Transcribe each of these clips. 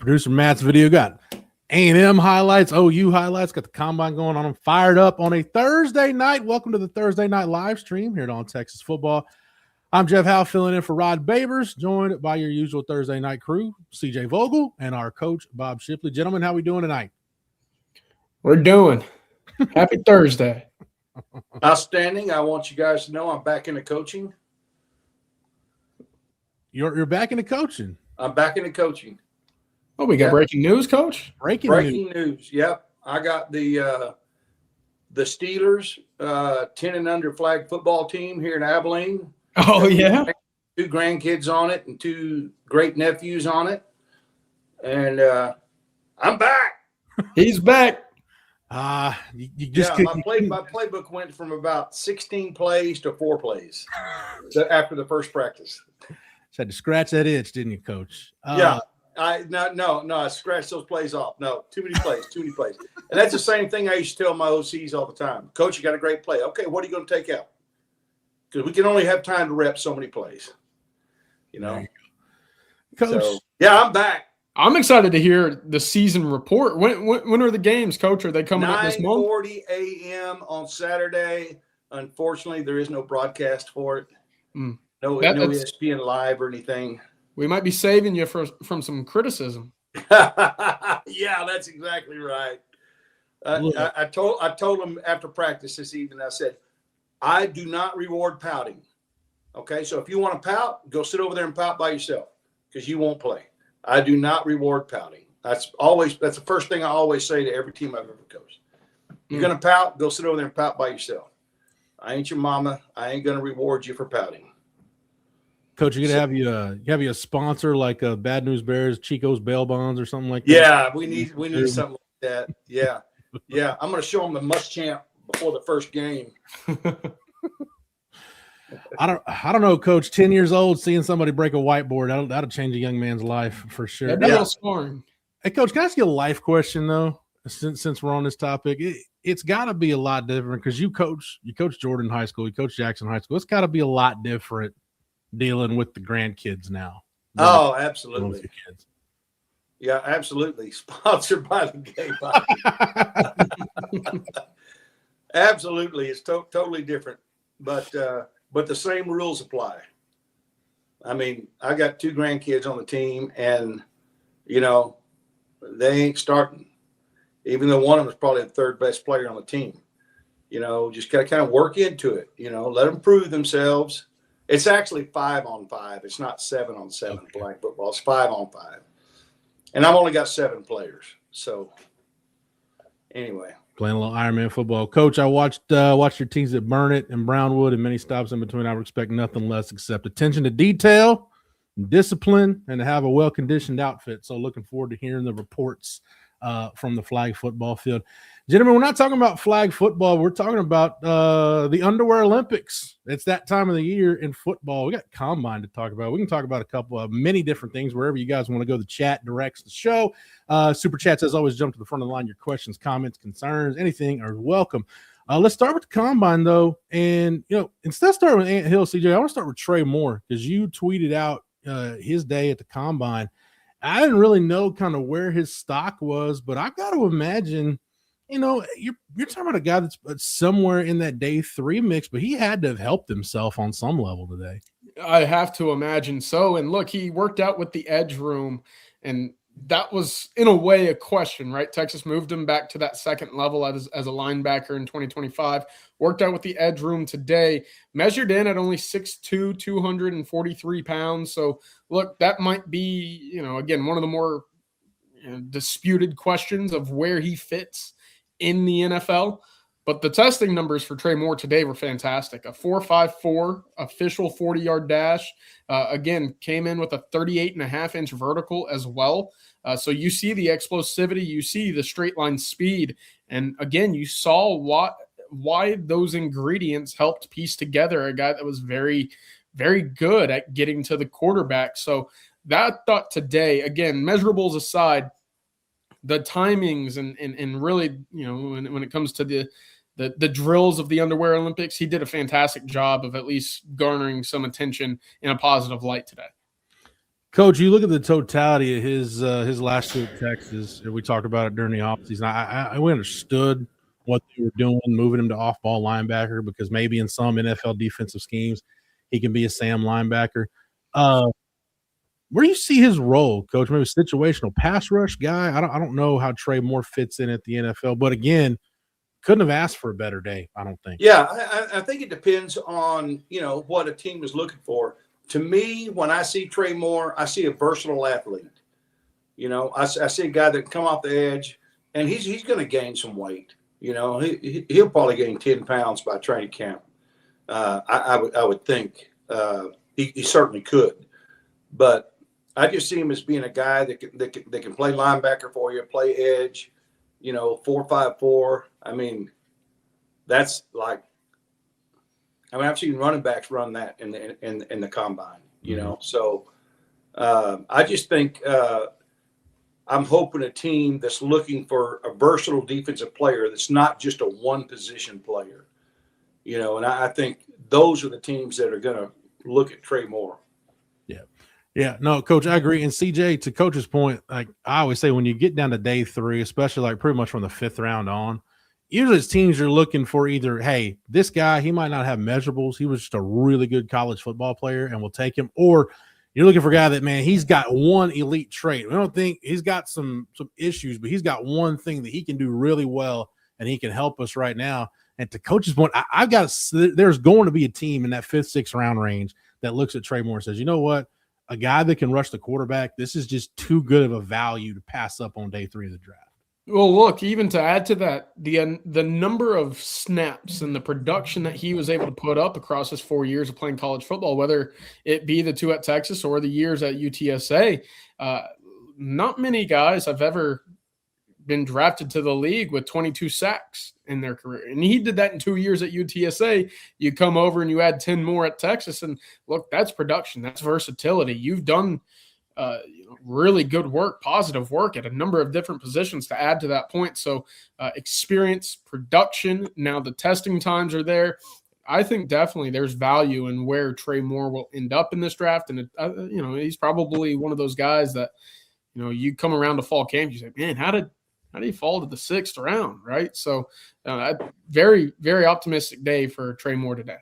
Producer Matt's video got A&M highlights, OU highlights, got the combine going on. I'm fired up on a Thursday night. Welcome to the Thursday night live stream here on Texas Football. I'm Jeff Howe filling in for Rod Babers, joined by your usual Thursday night crew, CJ Vogel, and our coach, Bob Shipley. Gentlemen, how we doing tonight? We're doing. Happy Thursday. Outstanding. I want you guys to know I'm back into coaching. You're back into coaching. I'm back into coaching. Oh, we got breaking news, Coach? Breaking news. Yep. I got the Steelers 10 and under flag football team here in Abilene. Oh, yeah. 2 grandkids on it and 2 great nephews on it. And I'm back. He's back. You just my playbook went from about 16 plays to 4 plays after the first practice. Just had to scratch that itch, didn't you, Coach? Yeah. I scratched those plays off. No, too many plays. And that's the same thing I used to tell my OCs all the time. Coach, you got a great play. Okay, what are you going to take out? Because we can only have time to rep so many plays. You know? Coach. So, yeah, I'm back. I'm excited to hear the season report. When are the games, Coach? Are they coming up this month? 9:40 a.m. on Saturday. Unfortunately, there is no broadcast for it. No ESPN Live or anything. We might be saving you from some criticism. Yeah, that's exactly right. I told them after practice this evening, I said, I do not reward pouting. Okay, so if you want to pout, go sit over there and pout by yourself because you won't play. I do not reward pouting. That's the first thing I always say to every team I've ever coached. You're going to pout, go sit over there and pout by yourself. I ain't your mama. I ain't going to reward you for pouting. Coach, you gonna have you a sponsor like Bad News Bears, Chico's Bail Bonds, or something like that? Yeah, we need something like that. Yeah. I'm gonna show them the must champ before the first game. I don't know, Coach. 10 years old, seeing somebody break a whiteboard, that'll change a young man's life for sure. That'd be a little scoring. Hey, Coach, can I ask you a life question though? Since we're on this topic, it's got to be a lot different because you coach Jordan in high school, you coach Jackson in high school. It's got to be a lot different dealing with the grandkids now. Oh, absolutely. Yeah, absolutely. Sponsored by the Gay Body. Absolutely. It's totally different, but the same rules apply. I mean, I got 2 grandkids on the team and, they ain't starting, even though one of them is probably the 3rd best player on the team. Just got to kind of work into it, let them prove themselves. It's actually 5-on-5. It's not 7-on-7 flag football. It's 5-on-5. And I've only got 7 players. So anyway. Playing a little Ironman football. Coach, I watched your teams at Burnett and Brownwood and many stops in between. I would expect nothing less except attention to detail, discipline, and to have a well-conditioned outfit. So looking forward to hearing the reports from the flag football field. Gentlemen, we're not talking about flag football. We're talking about the Underwear Olympics. It's that time of the year in football. We got combine to talk about. We can talk about a couple of many different things wherever you guys want to go. The chat directs the show. Super chats, as always, jump to the front of the line. Your questions, comments, concerns, anything are welcome. Let's start with the combine, though. And, instead of starting with Ant Hill, CJ, I want to start with Trey Moore because you tweeted out his day at the combine. I didn't really know kind of where his stock was, but I've got to imagine, you're talking about a guy that's somewhere in that day 3 mix, but he had to have helped himself on some level today. I have to imagine so. And look, he worked out with the edge room, and that was in a way a question, right? Texas moved him back to that 2nd level as a linebacker in 2025. Worked out with the edge room today. Measured in at only 6'2", 243 pounds. So look, that might be, again, one of the more disputed questions of where he fits in the NFL. But the testing numbers for Trey Moore today were fantastic. A 4.54 official 40-yard dash. Again, came in with a 38.5-inch vertical as well. So you see the explosivity, you see the straight line speed. And again, you saw why those ingredients helped piece together a guy that was very, very good at getting to the quarterback. So that thought today, again, measurables aside, the timings and really, when it comes to the drills of the Underwear Olympics, he did a fantastic job of at least garnering some attention in a positive light today. Coach, you look at the totality of his last year at Texas, and we talked about it during the offseason. We understood what they were doing, moving him to off-ball linebacker, because maybe in some NFL defensive schemes he can be a Sam linebacker. Where do you see his role, Coach? Maybe situational pass rush guy? I don't know how Trey Moore fits in at the NFL, but again, couldn't have asked for a better day, I don't think. Yeah, I think it depends on, what a team is looking for. To me, when I see Trey Moore, I see a versatile athlete. I see a guy that can come off the edge, and he's going to gain some weight. He'll probably gain 10 pounds by training camp. I would think he certainly could. But I just see him as being a guy that can play linebacker for you, play edge, 4-5-4. I mean, that's like, I've seen running backs run that in the combine, So I just think I'm hoping a team that's looking for a versatile defensive player that's not just a one position player, and I think those are the teams that are going to look at Trey Moore. Yeah, no, Coach, I agree. And CJ, to Coach's point, like I always say, when you get down to day 3, especially like pretty much from the 5th round on, usually it's teams are looking for either, hey, this guy, he might not have measurables, he was just a really good college football player and we'll take him, or you're looking for a guy that, man, he's got one elite trait. We don't think he's got some issues, but he's got one thing that he can do really well and he can help us right now. And to Coach's point, there's going to be a team in that 5th, 6th round range that looks at Trey Moore and says, you know what? A guy that can rush the quarterback, this is just too good of a value to pass up on day 3 of the draft. Well, look, even to add to that, the number of snaps and the production that he was able to put up across his 4 years of playing college football, whether it be the 2 at Texas or the years at UTSA, not many guys have ever been drafted to the league with 22 sacks in their career. And he did that in 2 years at UTSA. You come over and you add 10 more at Texas, and look, that's production. That's versatility. You've done really good work, positive work at a number of different positions to add to that point. So experience, production, now the testing times are there. I think definitely there's value in where Trey Moore will end up in this draft. And, he's probably one of those guys that, you come around to fall camp, you say, man, how did he fall to the 6th round, right? So very, very optimistic day for Trey Moore today.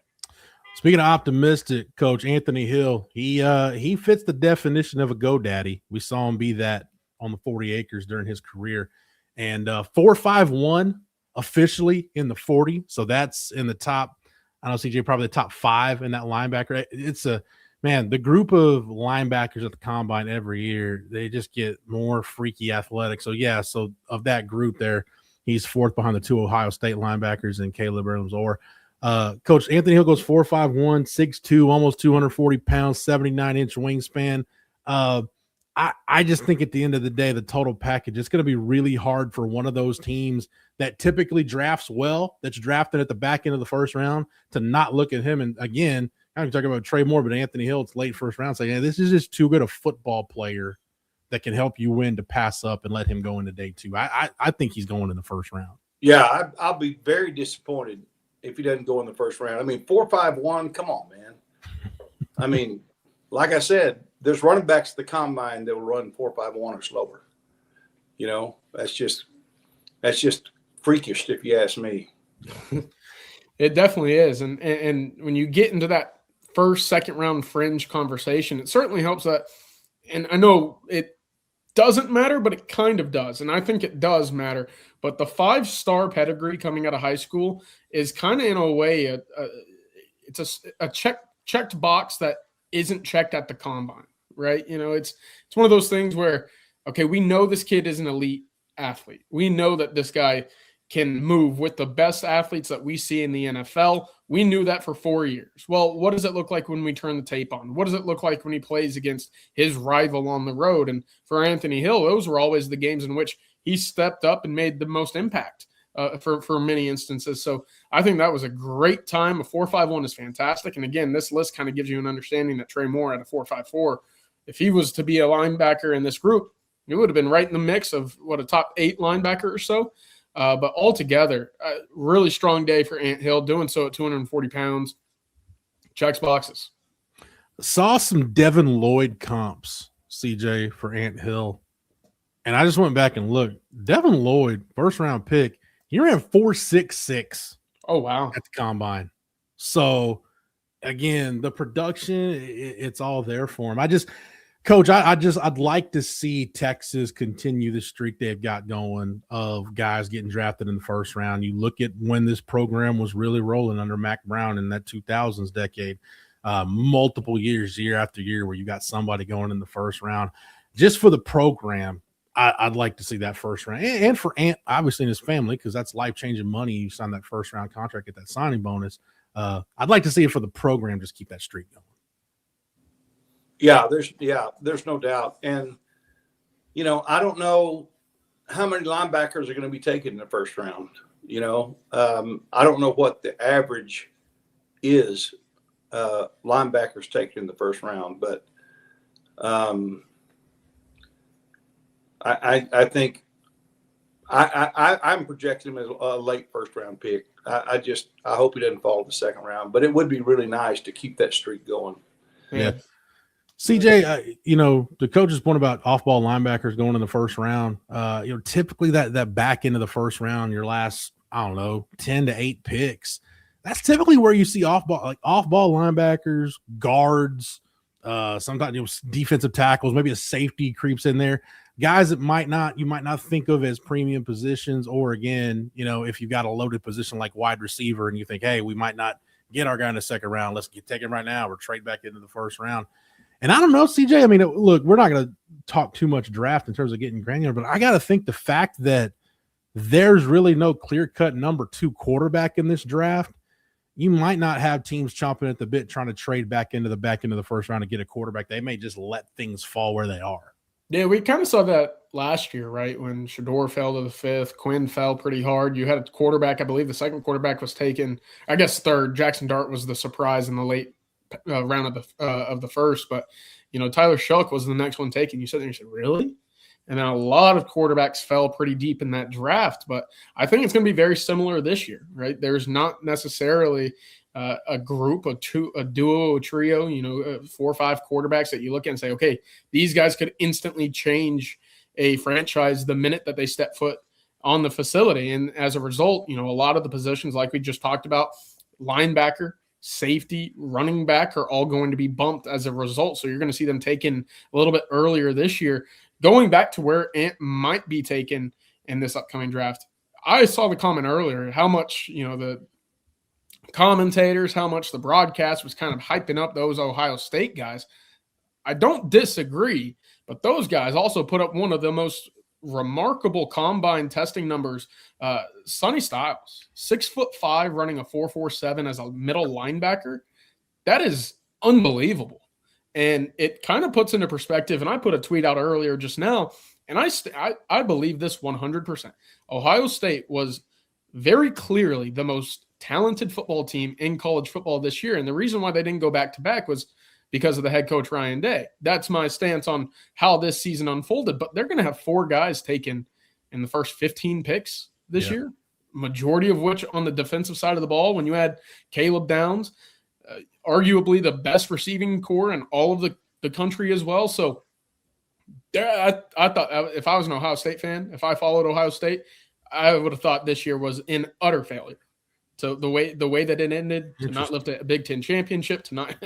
Speaking of optimistic, Coach, Anthony Hill, he fits the definition of a GoDaddy. We saw him be that on the 40 acres during his career. And 4.51 officially in the 40. So that's in the top, I don't know, CJ, probably the top 5 in that linebacker. It's the group of linebackers at the combine every year, they just get more freaky athletic. So, so of that group there, he's 4th behind the 2 Ohio State linebackers and Caleb Erlams-Orr. Coach, Anthony Hill goes 4.51, 6'2", almost 240 pounds, 79-inch wingspan. I just think at the end of the day, the total package, it's going to be really hard for one of those teams that typically drafts well, that's drafted at the back end of the 1st round, to not look at him. And again, I'm talking about Trey Moore, but Anthony Hill, it's late 1st round, saying, this is just too good a football player that can help you win to pass up and let him go into day 2. I think he's going in the 1st round. Yeah, I'll be very disappointed if he doesn't go in the 1st round. I mean, 4.51, come on, man. I mean, like I said, there's running backs at the combine that will run 4.51 or slower. That's just freakish if you ask me. It definitely is. And when you get into that 1st, 2nd round fringe conversation, it certainly helps that. And I know it doesn't matter, but it kind of does. And I think it does matter. But the 5-star pedigree coming out of high school is kind of, in a way, it's a checked box that isn't checked at the combine, right? It's one of those things where, okay, we know this kid is an elite athlete. We know that this guy can move with the best athletes that we see in the NFL. We knew that for 4 years. Well, what does it look like when we turn the tape on? What does it look like when he plays against his rival on the road? And for Anthony Hill, those were always the games in which he stepped up and made the most impact for many instances. So I think that was a great time. A 4.51 is fantastic. And again, this list kind of gives you an understanding that Trey Moore at a 4.54, if he was to be a linebacker in this group, he would have been right in the mix of a top 8 linebacker or so. But altogether, a really strong day for Ant Hill, doing so at 240 pounds. Checks boxes. Saw some Devin Lloyd comps CJ, for Ant Hill. And I just went back and looked. Devin Lloyd, first round pick, he ran 4.66. Oh, wow. At the combine. So again, the production, it's all there for him. Coach, I'd like to see Texas continue the streak they've got going of guys getting drafted in the first round. You look at when this program was really rolling under Mac Brown in that 2000s decade, multiple years, year after year, where you got somebody going in the first round. Just for the program, I'd like to see that first round. And for Ant, obviously, in his family, because that's life-changing money. You sign that first-round contract, get that signing bonus. I'd like to see it for the program, just keep that streak going. There's no doubt. And, I don't know how many linebackers are going to be taken in the first round. I don't know what the average is, linebackers taken in the first round, but I think I'm projecting him as a late first round pick. I hope he doesn't fall in the second round, but it would be really nice to keep that streak going. Yeah. CJ, the coach's point about off-ball linebackers going in the first round, typically that back end of the first round, your last, 10 to 8 picks, that's typically where you see off-ball linebackers, guards, sometimes defensive tackles, maybe a safety creeps in there. Guys that you might not think of as premium positions, or again, if you've got a loaded position like wide receiver and you think, hey, we might not get our guy in the second round, let's take him right now or trade back into the first round. And I don't know, CJ, look, we're not going to talk too much draft in terms of getting granular, but I got to think the fact that there's really no clear-cut number 2 quarterback in this draft, you might not have teams chomping at the bit trying to trade back into the back end of the first round to get a quarterback. They may just let things fall where they are. Yeah, we kind of saw that last year, right? When Shador fell to the 5th, Quinn fell pretty hard. You had a quarterback, I believe the second quarterback was taken, I guess third. Jackson Dart was the surprise in the late round of the first, but Tyler Shuck was the next one taken. You said, really? And then a lot of quarterbacks fell pretty deep in that draft, but I think it's going to be very similar this year, right? There's not necessarily a group, a duo, a trio, 4 or 5 quarterbacks that you look at and say, okay, these guys could instantly change a franchise the minute that they step foot on the facility. And as a result, a lot of the positions like we just talked about, linebacker, safety, running back, are all going to be bumped as a result. So you're going to see them taken a little bit earlier this year. Going back to where Ant might be taken in this upcoming draft, I saw the comment earlier how much, the commentators, how much the broadcast was kind of hyping up those Ohio State guys. I don't disagree, but those guys also put up one of the most remarkable combine testing numbers. Sonny Styles, 6'5", running a 4.47 as a middle linebacker. That is unbelievable. And it kind of puts into perspective, and I put a tweet out earlier just now, and I believe this 100%. Ohio State was very clearly the most talented football team in college football this year. And the reason why they didn't go back-to-back was because of the head coach, Ryan Day. That's my stance on how this season unfolded. But they're going to have 4 guys taken in the first 15 picks this year, majority of which on the defensive side of the ball. When you add Caleb Downs, arguably the best receiving core in all of the country as well. So I thought if I was an Ohio State fan, if I followed Ohio State, I would have thought this year was in utter failure. So the way that it ended, to not lift a Big Ten championship, to not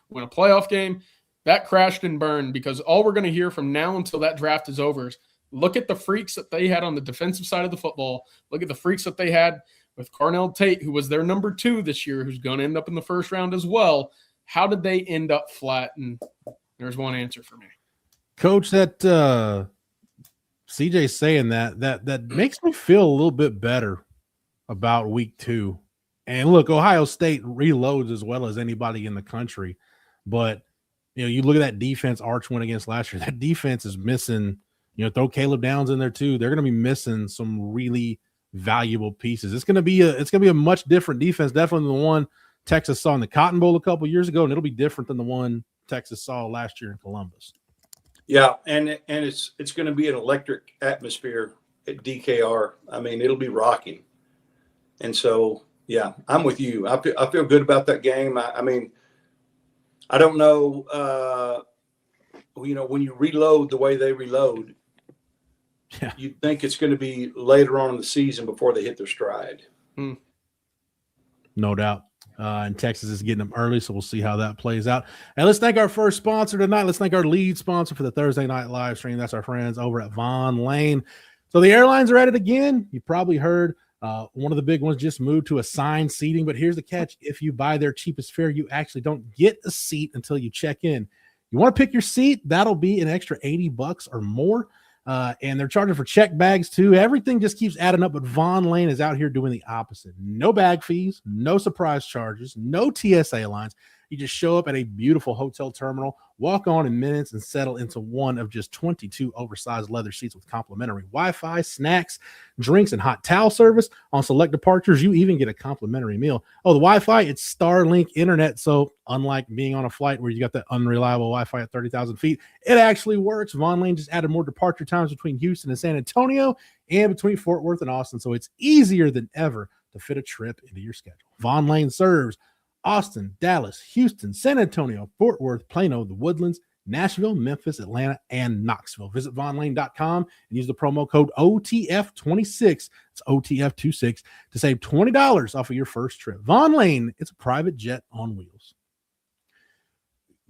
win a playoff game, that crashed and burned, because all we're going to hear from now until that draft is over is look at the freaks that they had on the defensive side of the football. Look at the freaks that they had with Carnell Tate, who was their number 2 this year, who's going to end up in the first round as well. How did they end up flat? And there's one answer for me. Coach, that CJ saying that makes me feel a little bit better about week 2. And look, Ohio State reloads as well as anybody in the country. But, you look at that defense Arch went against last year. That defense is missing, throw Caleb Downs in there too. They're going to be missing some really valuable pieces. It's going to be a much different defense, definitely than the one Texas saw in the Cotton Bowl a couple years ago, and it'll be different than the one Texas saw last year in Columbus. Yeah, and it's going to be an electric atmosphere at DKR. It'll be rocking. And so, yeah, I'm with you. I feel good about that game. I don't know when you reload the way they reload, you'd think it's going to be later on in the season before they hit their stride. No doubt. And Texas is getting them early, so we'll see how that plays out. And let's thank our first sponsor tonight. Let's thank our lead sponsor for the Thursday night live stream. That's our friends over at vonlane. So the airlines are at it again. You probably heard one of the big ones just moved to assigned seating, but here's the catch. If you buy their cheapest fare, you actually don't get a seat until you check in. You want to pick your seat? That'll be an extra $80 or more. And they're charging for check bags too. Everything just keeps adding up, but vonlane is out here doing the opposite. No bag fees, no surprise charges, no TSA lines. You just show up at a beautiful hotel terminal, walk on in minutes, and settle into one of just 22 oversized leather seats with complimentary Wi-Fi, snacks, drinks, and hot towel service. On select departures, you even get a complimentary meal. Oh, the Wi-Fi, it's Starlink internet. So unlike being on a flight where you got that unreliable Wi-Fi at 30,000 feet, it actually works. Vonlane just added more departure times between Houston and San Antonio and between Fort Worth and Austin. So it's easier than ever to fit a trip into your schedule. Vonlane serves Austin, Dallas, Houston, San Antonio, Fort Worth, Plano, the Woodlands, Nashville, Memphis, Atlanta, and Knoxville. Visit vonlane.com and use the promo code OTF26. It's OTF26 to save $20 off of your first trip. Vonlane, it's a private jet on wheels.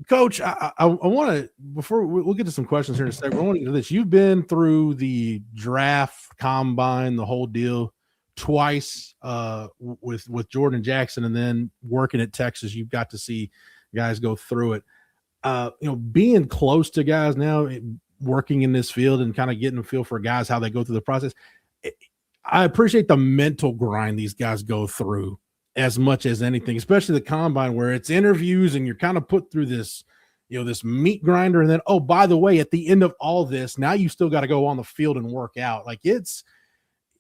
Coach, I want to, before we'll get to some questions here in a second, I want to get to this. You've been through the draft, combine, the whole deal twice with Jordan Jackson, and then working at Texas, you've got to see guys go through it. Being close to guys now, working in this field and kind of getting a feel for guys, how they go through the process. I appreciate the mental grind these guys go through as much as anything, especially the combine where it's interviews and you're kind of put through this, this meat grinder. And then, oh, by the way, at the end of all this, now you still got to go on the field and work out. Like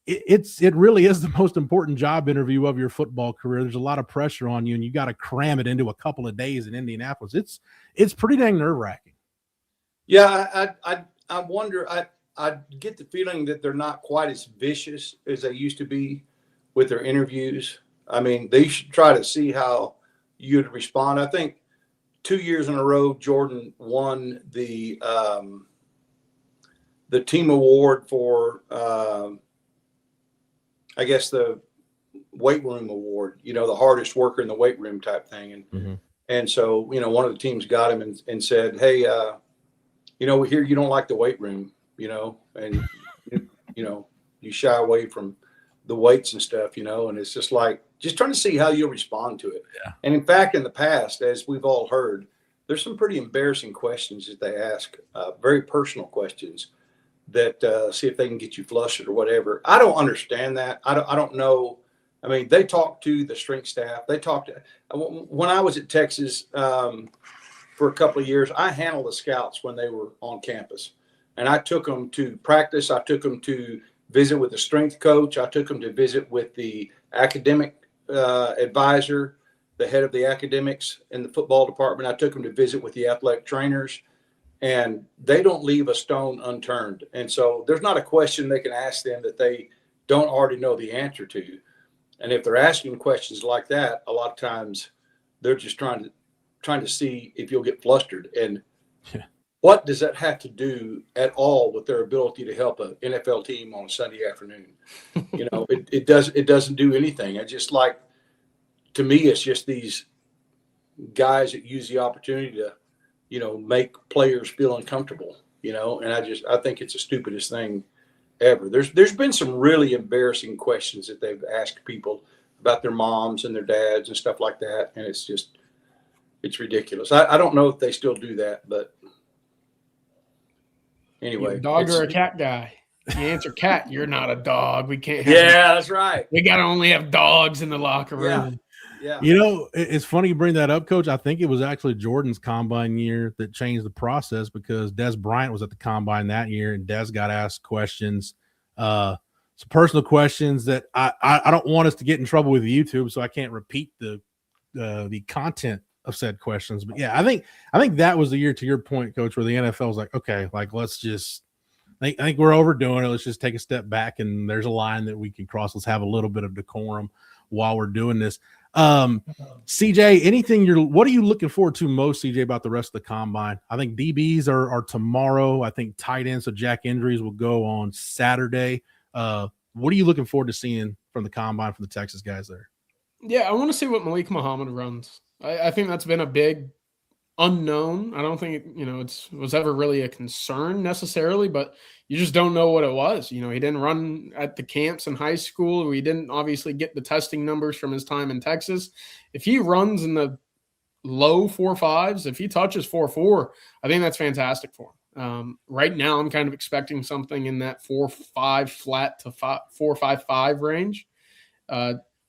it really is the most important job interview of your football career. There's a lot of pressure on you and you got to cram it into a couple of days in Indianapolis. It's pretty dang nerve wracking. Yeah. I wonder, I get the feeling that they're not quite as vicious as they used to be with their interviews. I mean, they should try to see how you'd respond. I think 2 years in a row, Jordan won the team award for, I guess the weight room award, the hardest worker in the weight room type thing. And so, one of the teams got him and said, hey, we hear you don't like the weight room, and, you shy away from the weights and stuff, and it's just trying to see how you'll respond to it. Yeah. And in fact, in the past, as we've all heard, there's some pretty embarrassing questions that they ask, very personal questions that see if they can get you flustered or whatever. I don't understand that. I don't know. I mean, they talk to the strength staff. They talk to, when I was at Texas for a couple of years, I handled the scouts when they were on campus, and I took them to practice. I took them to visit with the strength coach. I took them to visit with the academic advisor, the head of the academics in the football department. I took them to visit with the athletic trainers. And they don't leave a stone unturned. And so there's not a question they can ask them that they don't already know the answer to. And if they're asking questions like that, a lot of times they're just trying to see if you'll get flustered. And what does that have to do at all with their ability to help an NFL team on a Sunday afternoon? It doesn't do anything. I just to me, it's just these guys that use the opportunity to, make players feel uncomfortable, and I think it's the stupidest thing ever. There's been some really embarrassing questions that they've asked people about their moms and their dads and stuff like that. And it's ridiculous. I don't know if they still do that, but anyway. You're a dog or a cat guy? You answer cat, you're not a dog. We can't have that's right. We got to only have dogs in the locker room. Yeah. It's funny you bring that up, Coach. I think it was actually Jordan's combine year that changed the process because Des Bryant was at the combine that year, and Des got asked questions, some personal questions that I don't want us to get in trouble with YouTube, so I can't repeat the content of said questions. But yeah, I think that was the year, to your point, Coach, where the NFL was like, okay, let's just. I think we're overdoing it. Let's just take a step back, and there's a line that we can cross. Let's have a little bit of decorum while we're doing this. CJ, what are you looking forward to most, CJ, about the rest of the combine? I think DBs are tomorrow. I think tight ends, so Jack injuries will go on Saturday. What are you looking forward to seeing from the combine from the Texas guys there? Yeah, I want to see what Malik Muhammad runs. I think that's been a big unknown. I don't think it was ever really a concern necessarily, but you just don't know what it was. He didn't run at the camps in high school. We didn't obviously get the testing numbers from his time in Texas. If he runs in the low 4.5s, if he touches 4.4, I think that's fantastic for him. Right now, I'm kind of expecting something in that 4.5 flat to 4.55 range,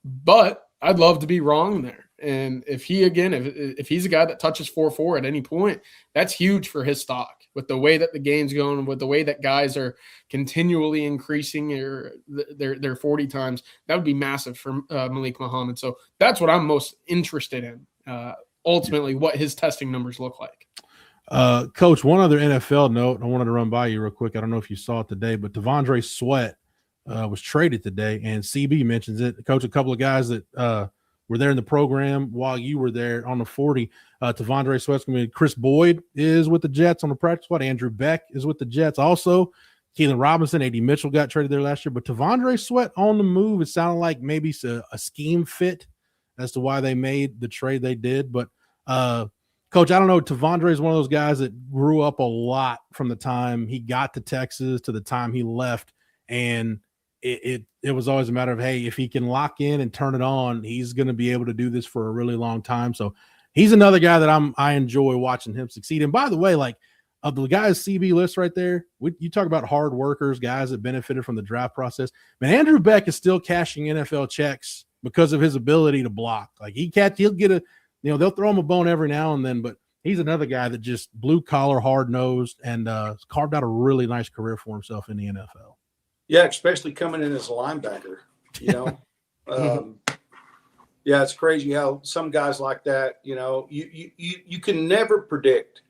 but I'd love to be wrong there. And if he's a guy that touches 4.4 at any point, that's huge for his stock. With the way that the game's going, with the way that guys are continually increasing their 40 times, that would be massive for Malik Muhammad. So that's what I'm most interested in. Ultimately, what his testing numbers look like. Coach, one other NFL note I wanted to run by you real quick. I don't know if you saw it today, but T'Vondre Sweat was traded today, and CB mentions it. Coach, a couple of guys that were there in the program while you were there on the 40. T'Vondre Sweat's going to be Chris Boyd is with the Jets on the practice squad. Andrew Beck is with the Jets. Also, Keelan Robinson, A.D. Mitchell got traded there last year. But T'Vondre Sweat on the move, it sounded like maybe a scheme fit as to why they made the trade they did. But, Coach, I don't know. T'Vondre is one of those guys that grew up a lot from the time he got to Texas to the time he left. And it was always a matter of, hey, if he can lock in and turn it on, he's going to be able to do this for a really long time. So he's another guy that I enjoy watching him succeed. And by the way, like of the guys CB list right there, you talk about hard workers, guys that benefited from the draft process. Man, Andrew Beck is still cashing NFL checks because of his ability to block. Like he'll get they'll throw him a bone every now and then, but he's another guy that just blue collar, hard nosed, and carved out a really nice career for himself in the NFL. Yeah, especially coming in as a linebacker, Yeah, it's crazy how some guys like that, you can never predict.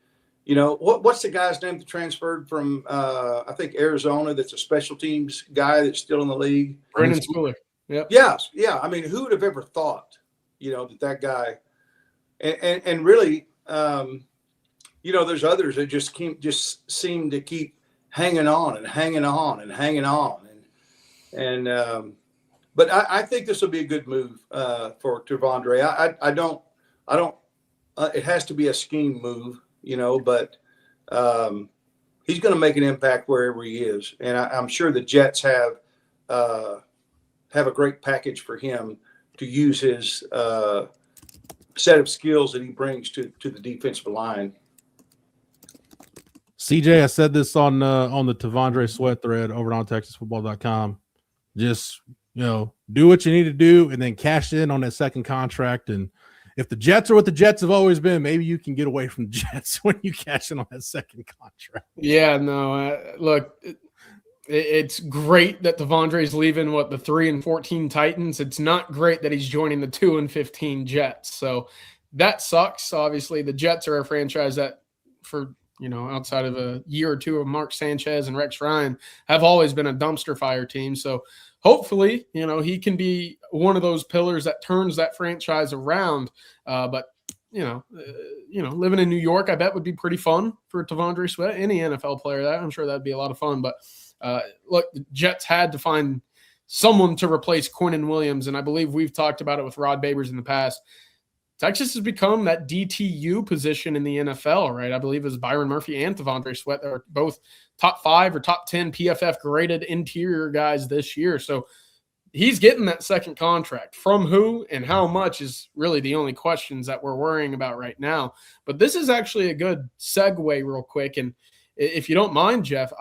What's the guy's name that transferred from, I think, Arizona, that's a special teams guy that's still in the league? Brandon Schooler. Yep. Yes. Yeah. I mean, who would have ever thought, that guy and really, there's others that just seem to keep hanging on and hanging on and hanging on. But I think this will be a good move for T'Vondre. I don't it has to be a scheme move, but he's going to make an impact wherever he is. And I'm sure the Jets have a great package for him to use his set of skills that he brings to the defensive line. CJ, I said this on the T'Vondre Sweat thread over on TexasFootball.com. Just, do what you need to do and then cash in on that second contract. And if the Jets are what the Jets have always been, maybe you can get away from the Jets when you cash in on that second contract. Yeah, no, look, it's great that T'Vondre's leaving the 3-14 Titans. It's not great that he's joining the 2-15 Jets. So that sucks. Obviously, the Jets are a franchise that for outside of a year or two of Mark Sanchez and Rex Ryan, have always been a dumpster fire team. So hopefully, he can be one of those pillars that turns that franchise around. But living in New York, I bet would be pretty fun for T'Vondre Sweat, any NFL player. I'm sure that'd be a lot of fun. But look, the Jets had to find someone to replace Quinnen Williams, and I believe we've talked about it with Rod Babers in the past. Texas has become that DTU position in the NFL, right? I believe it was Byron Murphy and T'Vondre Sweat that are both top 5 or top 10 PFF graded interior guys this year. So he's getting that second contract. From who and how much is really the only questions that we're worrying about right now. But this is actually a good segue real quick. And if you don't mind, Jeff,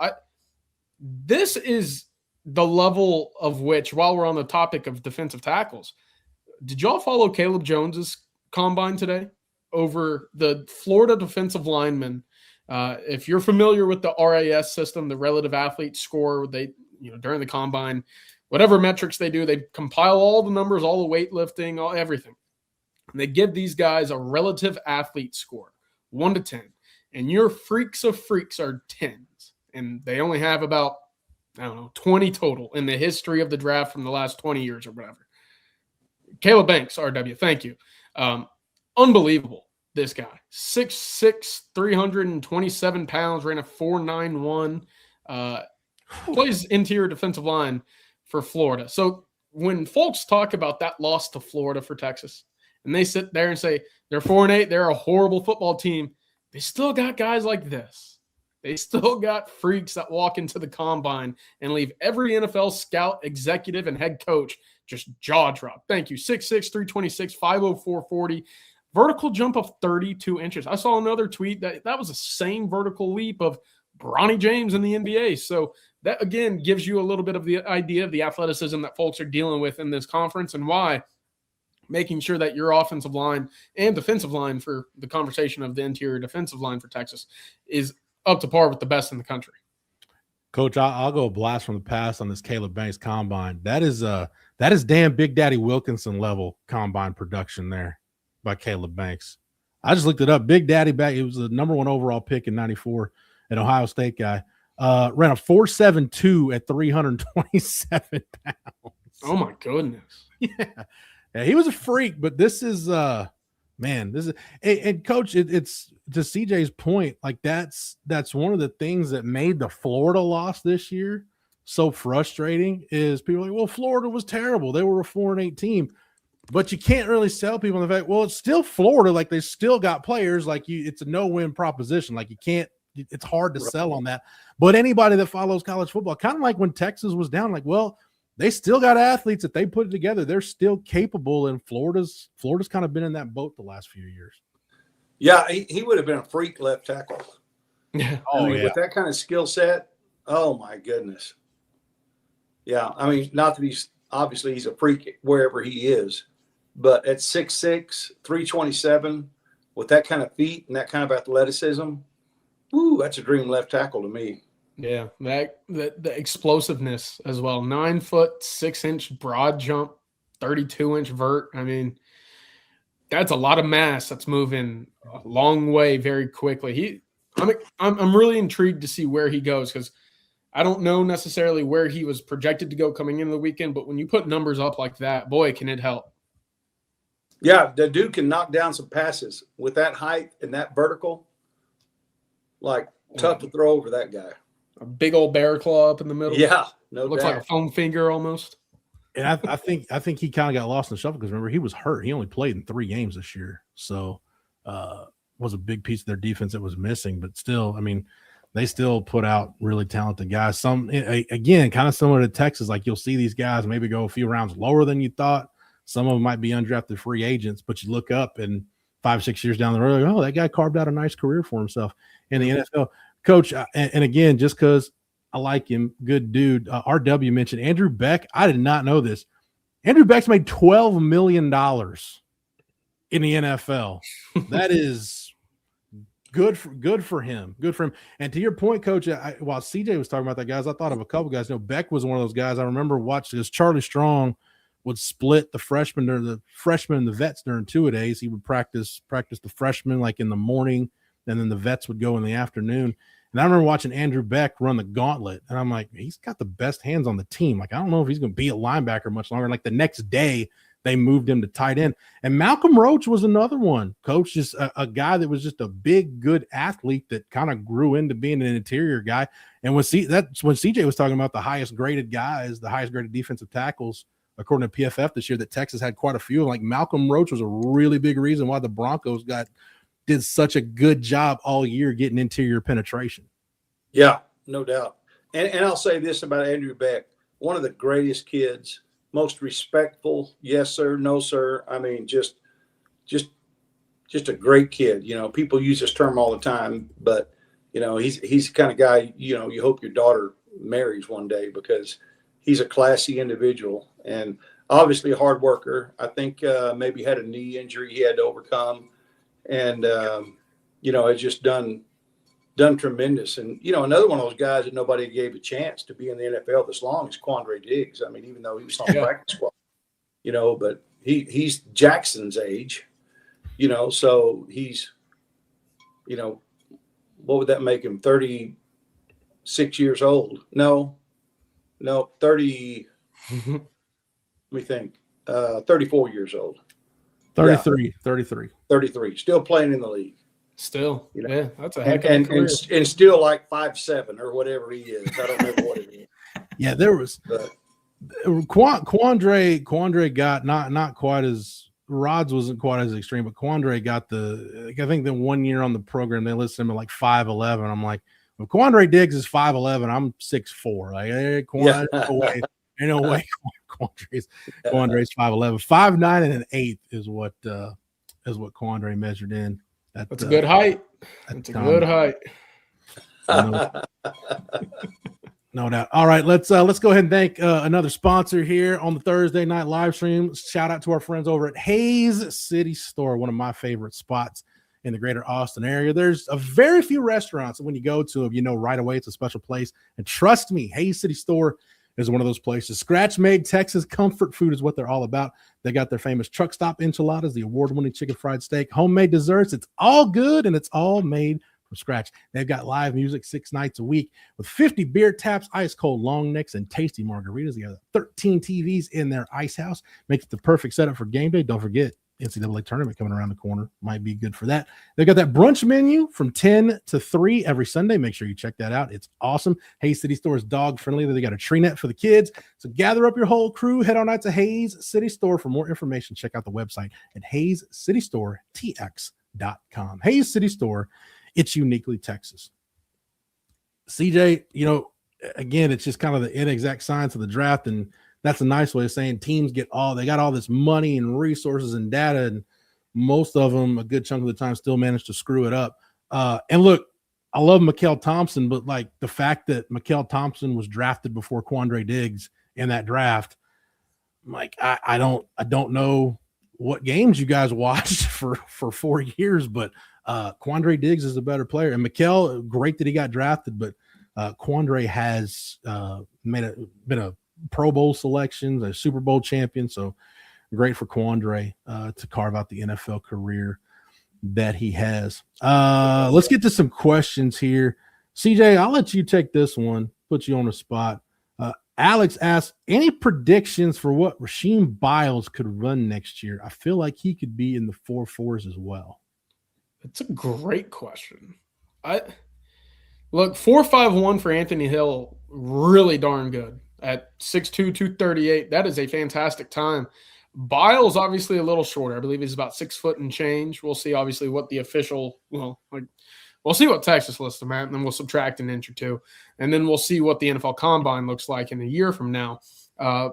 this is the level of which, while we're on the topic of defensive tackles, did y'all follow Caleb Jones's combine today over the Florida defensive lineman? If you're familiar with the RAS system, the relative athlete score, they, during the combine, whatever metrics they do, they compile all the numbers, all the weightlifting, everything. And they give these guys a relative athlete score, 1 to 10. And your freaks of freaks are 10s. And they only have about, 20 total in the history of the draft from the last 20 years or whatever. Caleb Banks, RW. Thank you. Unbelievable. This guy, 6'6", 327 pounds, ran a 4.91. Plays interior defensive line for Florida. So when folks talk about that loss to Florida for Texas, and they sit there and say they're 4-8, they're a horrible football team, they still got guys like this. They still got freaks that walk into the combine and leave every NFL scout, executive, and head coach just jaw drop. Thank you. 6'6", 326, 504.40. Vertical jump of 32 inches. I saw another tweet that was the same vertical leap of Bronny James in the NBA. So that, again, gives you a little bit of the idea of the athleticism that folks are dealing with in this conference and why making sure that your offensive line and defensive line, for the conversation of the interior defensive line for Texas, is up to par with the best in the country. Coach, I'll go a blast from the past on this Caleb Banks combine. That is damn Big Daddy Wilkinson level combine production there by Caleb Banks. I just looked it up. Big Daddy back. It was the number 1 overall pick in '94, an Ohio State guy. Ran a 4.72 at 327 pounds. Oh my goodness. Yeah, he was a freak, but this is and Coach, it's to CJ's point, like that's one of the things that made the Florida loss this year so frustrating is people are like, well, Florida was terrible. They were a 4-8 team. But you can't really sell people on the fact, well, it's still Florida. Like they still got players. Like it's a no-win proposition. Like you can't. It's hard to sell on that. But anybody that follows college football, kind of like when Texas was down, like, well, they still got athletes that they put together. They're still capable, and Florida's kind of been in that boat the last few years. Yeah, he would have been a freak left tackle. Yeah. With that kind of skill set, oh my goodness. Yeah, I mean, not that he's a freak wherever he is, but at 6'6", 327, with that kind of feet and that kind of athleticism, ooh, that's a dream left tackle to me. Yeah, the explosiveness as well. 9 foot, 6 inch broad jump, 32 inch vert. I mean, that's a lot of mass that's moving a long way very quickly. I'm really intrigued to see where he goes because I don't know necessarily where he was projected to go coming into the weekend, but when you put numbers up like that, boy, can it help. Yeah, the dude can knock down some passes with that height and that vertical. Like, tough to throw over that guy. A big old bear claw up in the middle. Yeah, no looks doubt. like a foam finger almost. And I think he kind of got lost in the shuffle because remember he was hurt. He only played in 3 games this year, so was a big piece of their defense that was missing. But still, I mean, they still put out really talented guys. Some again, kind of similar to Texas. Like you'll see these guys maybe go a few rounds lower than you thought. Some of them might be undrafted free agents, but you look up and 5-6 years down the road, oh, that guy carved out a nice career for himself in the NFL. Coach, and again, just because I like him, good dude. RW mentioned Andrew Beck. I did not know this. Andrew Beck's made $12 million in the NFL. That is good for him. Good for him. And to your point, Coach, while CJ was talking about that, guys, I thought of a couple guys. You know, Beck was one of those guys I remember watching this. Charlie Strong would split the freshmen and the vets during 2-a-days. He would practice the freshmen like in the morning, and then the vets would go in the afternoon. And I remember watching Andrew Beck run the gauntlet, and I'm like, he's got the best hands on the team. Like, I don't know if he's going to be a linebacker much longer. Like the next day, they moved him to tight end. And Malcolm Roach was another one, Coach, just a guy that was just a big, good athlete that kind of grew into being an interior guy. And that's when CJ was talking about the highest graded guys, the highest graded defensive tackles, according to PFF this year, that Texas had quite a few. Like Malcolm Roach was a really big reason why the Broncos did such a good job all year getting interior penetration. Yeah, no doubt. And I'll say this about Andrew Beck, one of the greatest kids, most respectful. Yes, sir. No, sir. I mean, just a great kid. You know, people use this term all the time, but you know, he's the kind of guy, you know, you hope your daughter marries one day because he's a classy individual and obviously a hard worker. I think maybe had a knee injury he had to overcome. And, you know, has just done tremendous. And, you know, another one of those guys that nobody gave a chance to be in the NFL this long is Quandre Diggs. I mean, even though he was on practice squad, you know, but he's Jackson's age, you know, so he's, you know, what would that make him? 36 years old? No, 30. Let me think. 34 years old. 33. Yeah. 33. Still playing in the league. Still, you know? Yeah, that's a heck of a career. And still like 5'7" or whatever he is. I don't remember what it is. Yeah, there was Quandre got not quite as Rods wasn't quite as extreme, but Quandre got I think the 1 year on the program they listed him at like 5'11". I'm like, if Quandre Diggs is 5'11", I'm 6'4". Like, hey, ain't no way Quandre's 5'11". 5'9" and an eighth is what Quandre measured in. That's a good height. That's a good height. No doubt. All right, let's go ahead and thank another sponsor here on the Thursday night live stream. Shout out to our friends over at Hayes City Store, one of my favorite spots in the greater Austin area. There's a very few restaurants that when you go to them, you know right away it's a special place. And trust me, Hayes City Store is one of those places. Scratch-made Texas comfort food is what they're all about. They got their famous truck stop enchiladas, the award-winning chicken fried steak, homemade desserts. It's all good, and it's all made from scratch. They've got live music 6 nights a week with 50 beer taps, ice-cold long necks, and tasty margaritas. They got 13 TVs in their ice house. Makes it the perfect setup for game day. Don't forget, NCAA tournament coming around the corner. Might be good for that. They got that brunch menu from 10 to 3 every Sunday. Make sure you check that out. It's awesome. Hayes City Store is dog friendly. They got a tree net for the kids. So gather up your whole crew. Head on out to Hayes City Store. For more information, check out the website at hayescitystoretx.com. Hayes City Store, it's uniquely Texas. CJ, again, it's just kind of the inexact science of the draft, and that's a nice way of saying teams got all this money and resources and data, and most of them, a good chunk of the time, still manage to screw it up. And look, I love Mykel Thompson, but like the fact that Mykel Thompson was drafted before Quandre Diggs in that draft, I'm like, I don't know what games you guys watched for 4 years, but Quandre Diggs is a better player. And Mykel, great that he got drafted, but Quandre has been a Pro Bowl selections, a Super Bowl champion. So great for Quandre to carve out the NFL career that he has. Let's get to some questions here. CJ, I'll let you take this one, put you on the spot. Alex asks, any predictions for what Rasheem Biles could run next year? I feel like he could be in the 4.4s as well. It's a great question. Look, 4.51 for Anthony Hill, really darn good. At 6'2", 238, that is a fantastic time. Biles obviously a little shorter. I believe he's about 6 foot and change. We'll see obviously what the official, we'll see what Texas lists him at, and then we'll subtract an inch or two. And then we'll see what the NFL Combine looks like in a year from now. I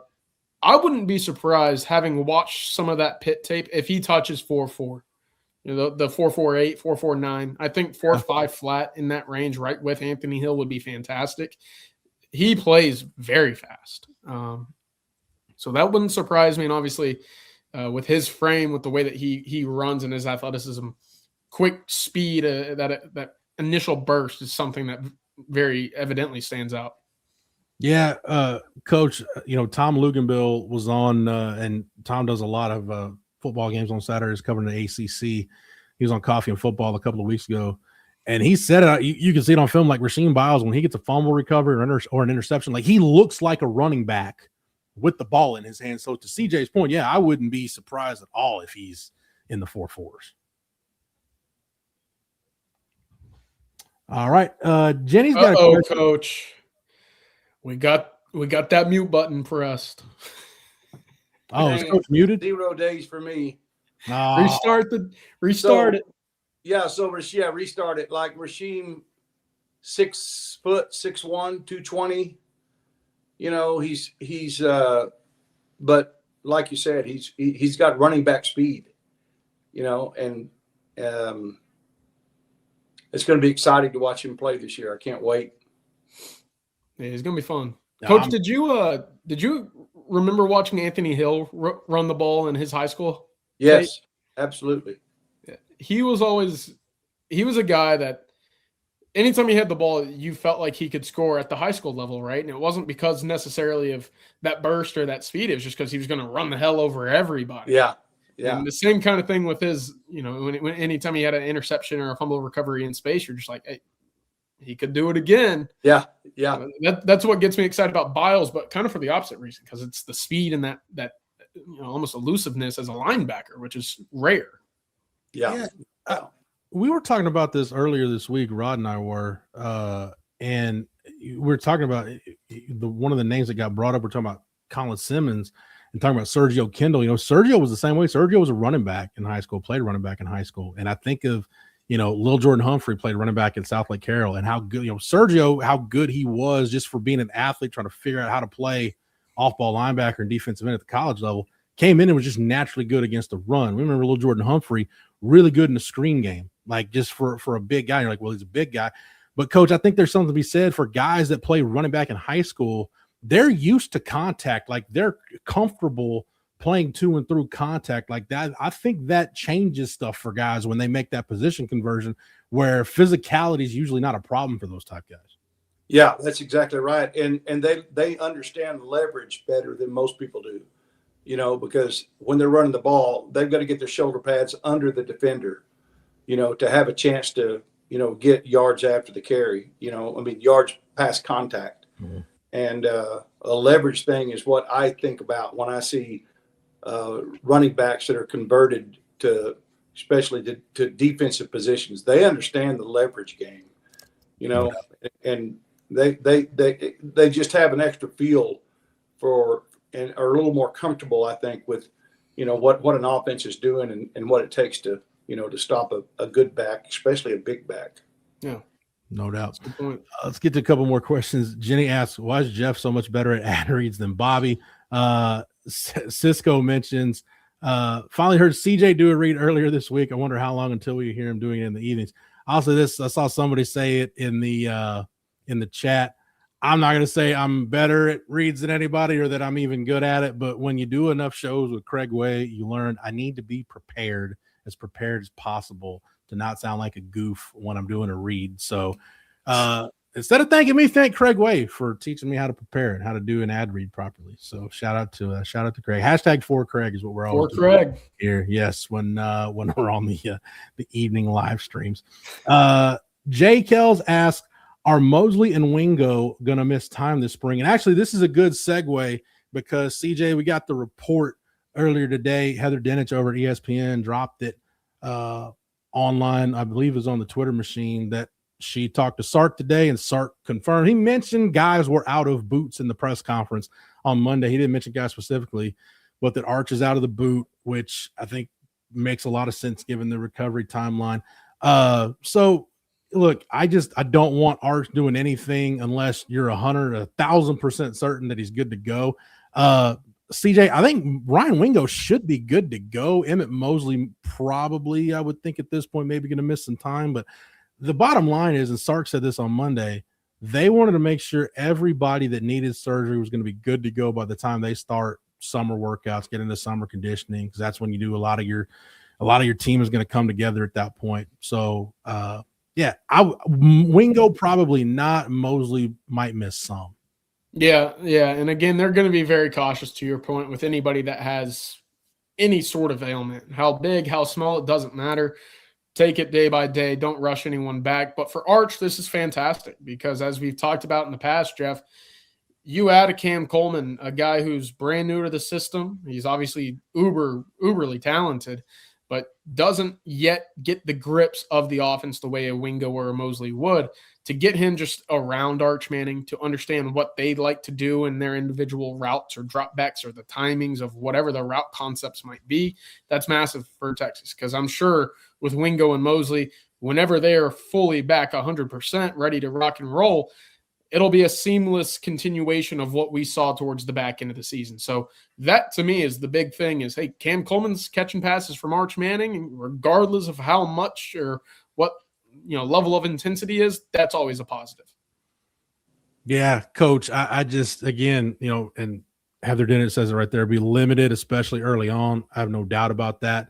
wouldn't be surprised, having watched some of that Pitt tape, if he touches 4.4. The 4.48, 4.49. I think 4.5 flat in that range, right with Anthony Hill, would be fantastic. He plays very fast. So that wouldn't surprise me. And obviously, with his frame, with the way that he runs and his athleticism, quick speed, that initial burst is something that very evidently stands out. Yeah, Coach, Tom Luganbill was on, and Tom does a lot of football games on Saturdays covering the ACC. He was on Coffee and Football a couple of weeks ago. And he said it, you can see it on film, like Rasheem Biles, when he gets a fumble recovery or an interception, like he looks like a running back with the ball in his hand. So to CJ's point, yeah, I wouldn't be surprised at all if he's in the 4.4s. All right. Jenny's got a question. Coach. We got that mute button pressed. Oh, is Coach muted? 0 days for me. Restart it. Yeah, so restart it. Like Rasheem, 6 foot, 6'1", 220. He's but like you said, he's got running back speed. And it's going to be exciting to watch him play this year. I can't wait. Yeah, it's going to be fun. Coach, did you remember watching Anthony Hill run the ball in his high school? Yes, absolutely. He was a guy that anytime he had the ball, you felt like he could score at the high school level, right? And it wasn't because necessarily of that burst or that speed. It was just because he was going to run the hell over everybody. Yeah. Yeah. And the same kind of thing with his, when anytime he had an interception or a fumble recovery in space, you're just like, hey, he could do it again. Yeah. Yeah. That's what gets me excited about Biles, but kind of for the opposite reason, because it's the speed and that almost elusiveness as a linebacker, which is rare. Yeah. We were talking about this earlier this week. Rod and I were, and we were talking about one of the names that got brought up. We're talking about Colin Simmons and talking about Sergio Kendall. Sergio was the same way. Sergio was a running back in high school, played running back in high school. And I think of, Lil Jordan Humphrey played running back in South Lake Carroll, and how good, Sergio, how good he was just for being an athlete, trying to figure out how to play off-ball linebacker and defensive end at the college level. Came in and was just naturally good against the run. We remember Lil Jordan Humphrey, really good in the screen game, like just for a big guy. You're like, well, he's a big guy. But, Coach, I think there's something to be said for guys that play running back in high school. They're used to contact. Like, they're comfortable playing to and through contact like that. I think that changes stuff for guys when they make that position conversion, where physicality is usually not a problem for those type guys. Yeah, that's exactly right. And they understand leverage better than most people do, because when they're running the ball, they've got to get their shoulder pads under the defender, to have a chance to, get yards after the carry, yards past contact. Mm-hmm. And a leverage thing is what I think about when I see running backs that are converted to, especially to defensive positions. They understand the leverage game, and they just have an extra feel for, and are a little more comfortable, I think, with, what an offense is doing and what it takes to, to stop a good back, especially a big back. Yeah. No doubt. Let's get to a couple more questions. Jenny asks, why is Jeff so much better at ad reads than Bobby? Cisco mentions, finally heard CJ do a read earlier this week. I wonder how long until we hear him doing it in the evenings. Also, I saw somebody say it in the chat. I'm not going to say I'm better at reads than anybody or that I'm even good at it, but when you do enough shows with Craig Way, you learn I need to be prepared as possible to not sound like a goof when I'm doing a read. So instead of thanking me, thank Craig Way for teaching me how to prepare and how to do an ad read properly. So shout out to Craig. Hashtag for Craig is what we're all for Craig here. Yes, when we're on the evening live streams. Jay Kells asks, are Mosley and Wingo going to miss time this spring? And actually, this is a good segue because, CJ, we got the report earlier today. Heather Dinich over at ESPN dropped it online. I believe it was on the Twitter machine that she talked to Sark today, and Sark confirmed. He mentioned guys were out of boots in the press conference on Monday. He didn't mention guys specifically, but that Arch is out of the boot, which I think makes a lot of sense given the recovery timeline. So, look, I don't want Arch doing anything unless you're 1,000% certain that he's good to go. CJ, I think Ryan Wingo should be good to go. Emmett Mosley probably, I would think at this point, maybe going to miss some time. But the bottom line is, and Sark said this on Monday, they wanted to make sure everybody that needed surgery was going to be good to go by the time they start summer workouts, get into summer conditioning, because that's when you do a lot of your team is going to come together at that point. So, yeah, Wingo probably not. Mosley might miss some. Yeah. And again, they're going to be very cautious, to your point, with anybody that has any sort of ailment. How big, how small, it doesn't matter. Take it day by day. Don't rush anyone back. But for Arch, this is fantastic because, as we've talked about in the past, Jeff, you add a Cam Coleman, a guy who's brand new to the system. He's obviously uberly talented, but doesn't yet get the grips of the offense the way a Wingo or a Mosley would. To get him just around Arch Manning, to understand what they'd like to do in their individual routes or dropbacks or the timings of whatever the route concepts might be, that's massive for Texas. Because I'm sure with Wingo and Mosley, whenever they are fully back 100%, ready to rock and roll, it'll be a seamless continuation of what we saw towards the back end of the season. So that, to me, is the big thing is, hey, Cam Coleman's catching passes from Arch Manning, regardless of how much or what level of intensity is, that's always a positive. Yeah, Coach, I just, again, and Heather Dinich says it right there, be limited, especially early on. I have no doubt about that.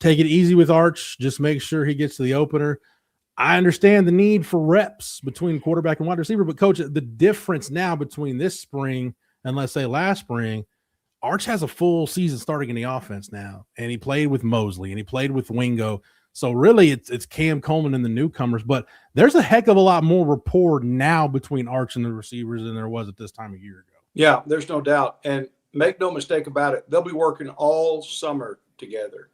Take it easy with Arch. Just make sure he gets to the opener. I understand the need for reps between quarterback and wide receiver, but Coach, the difference now between this spring and let's say last spring, Arch has a full season starting in the offense now, and he played with Mosley and he played with Wingo. So really it's Cam Coleman and the newcomers, but there's a heck of a lot more rapport now between Arch and the receivers than there was at this time a year ago. Yeah, there's no doubt. And, make no mistake about it, they'll be working all summer together,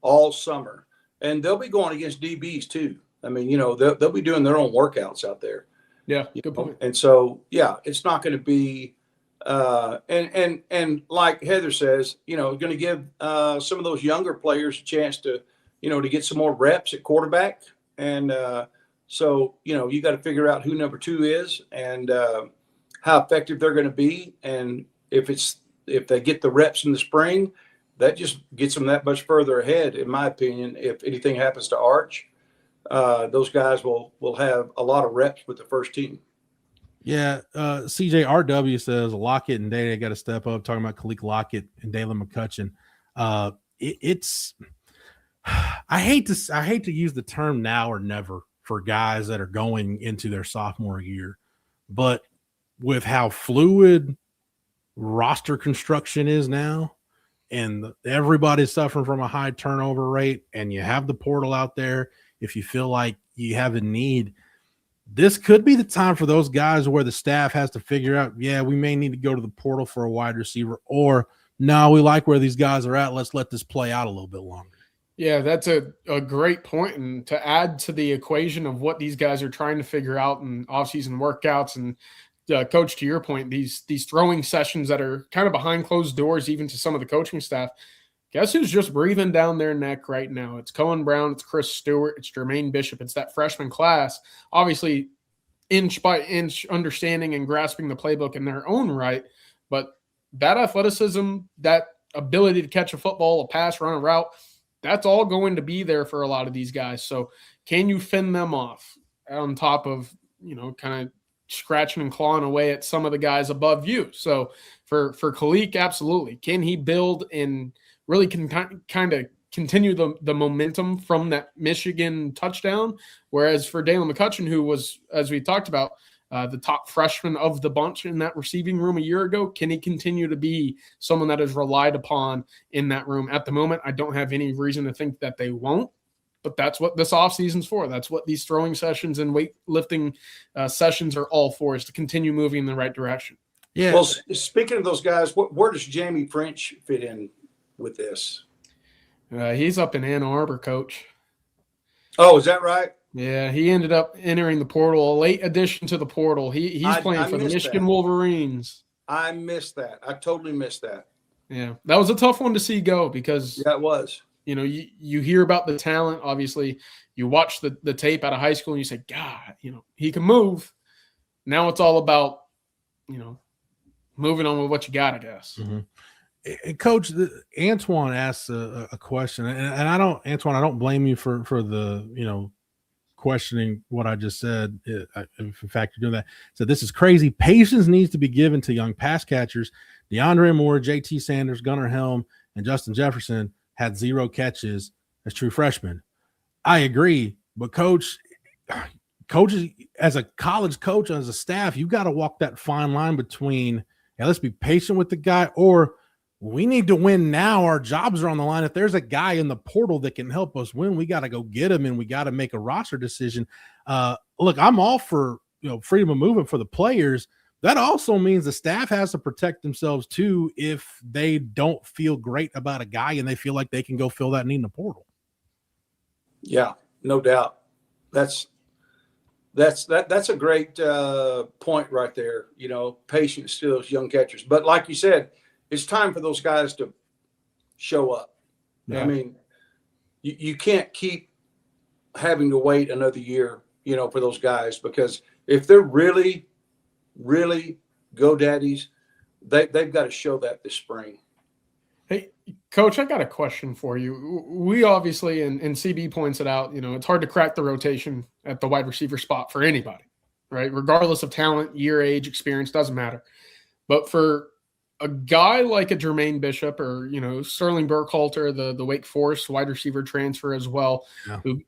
all summer. And they'll be going against DBs too. I mean, they'll be doing their own workouts out there. Yeah, good point. And so, yeah, it's not going to be and like Heather says, going to give some of those younger players a chance to, to get some more reps at quarterback. And so, you got to figure out who number 2 is and how effective they're going to be. And if they get the reps in the spring, that just gets them that much further ahead, in my opinion. If anything happens to Arch, those guys will have a lot of reps with the first team. Yeah, CJRW says Lockett and Day got to step up. Talking about Khalil Lockett and Dalen McCutcheon. It's I hate to use the term now or never for guys that are going into their sophomore year, but with how fluid roster construction is now, and everybody's suffering from a high turnover rate, and you have the portal out there. If you feel like you have a need, this could be the time for those guys where the staff has to figure out, yeah, we may need to go to the portal for a wide receiver, or no, we like where these guys are at. Let's let this play out a little bit longer. Yeah, that's a great point. And to add to the equation of what these guys are trying to figure out in offseason workouts, and Coach, to your point, these throwing sessions that are kind of behind closed doors, even to some of the coaching staff, guess who's just breathing down their neck right now? It's Cohen Brown, it's Chris Stewart, it's Jermaine Bishop, it's that freshman class, obviously inch by inch understanding and grasping the playbook in their own right. But that athleticism, that ability to catch a football, a pass, run a route, that's all going to be there for a lot of these guys. So can you fend them off on top of, kind of scratching and clawing away at some of the guys above you? So for Khalil, absolutely. Can he build and really can kind of continue the momentum from that Michigan touchdown? Whereas for Dalen McCutcheon, who was, as we talked about, the top freshman of the bunch in that receiving room a year ago, can he continue to be someone that is relied upon in that room? At the moment, I don't have any reason to think that they won't, but that's what this offseason's for. That's what these throwing sessions and weightlifting sessions are all for, is to continue moving in the right direction. Yeah. Well, speaking of those guys, where does Jamie French fit in with this? He's up in Ann Arbor, Coach. Oh, is that right? Yeah, he ended up entering the portal, a late addition to the portal. He's playing for the Michigan Wolverines. I missed that. I totally missed that. Yeah, that was a tough one to see go because – yeah, it was. You hear about the talent. Obviously, you watch the tape out of high school and you say, God, he can move. Now it's all about, moving on with what you got, I guess. Mm-hmm. And Coach, Antoine asks a question, and I don't blame you for the, questioning what I just said. If in fact you're doing that. So this is crazy. Patience needs to be given to young pass catchers. DeAndre Moore, JT Sanders, Gunnar Helm, and Justin Jefferson had 0 catches as true freshmen. I agree, but coaches, as a college coach, as a staff, you got to walk that fine line between, hey, let's be patient with the guy, or we need to win now. Our jobs are on the line. If there's a guy in the portal that can help us win, we got to go get him, and we got to make a roster decision. Look, I'm all for freedom of movement for the players. That also means the staff has to protect themselves too if they don't feel great about a guy and they feel like they can go fill that need in the portal. Yeah, no doubt. That's a great point right there. Patience still as young catchers, but like you said, it's time for those guys to show up. Yeah. I mean, you can't keep having to wait another year, for those guys, because if they're really, really GoDaddies, they've got to show that this spring. Hey, Coach, I got a question for you. We obviously, and CB points it out, it's hard to crack the rotation at the wide receiver spot for anybody, right? Regardless of talent, year, age, experience, doesn't matter. But for a guy like a Jermaine Bishop or, Sterling Burkhalter, the Wake Forest wide receiver transfer as well, yeah. Who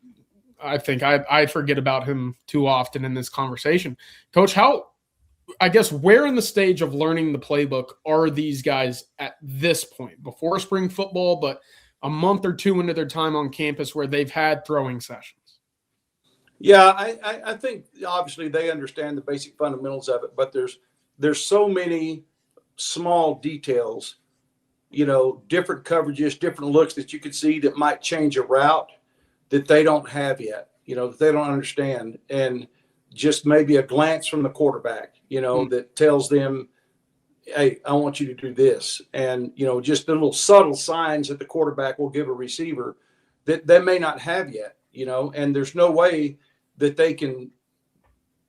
I think I forget about him too often in this conversation. Coach, where in the stage of learning the playbook are these guys at this point, before spring football, but a month or two into their time on campus where they've had throwing sessions? Yeah, I think obviously they understand the basic fundamentals of it, but there's so many small details, you know, different coverages, different looks that you could see that might change a route that they don't have yet, you know, that they don't understand. And just maybe a glance from the quarterback, you know, that tells them, hey, I want you to do this. And, you know, just the little subtle signs that the quarterback will give a receiver that they may not have yet, you know, and there's no way that they can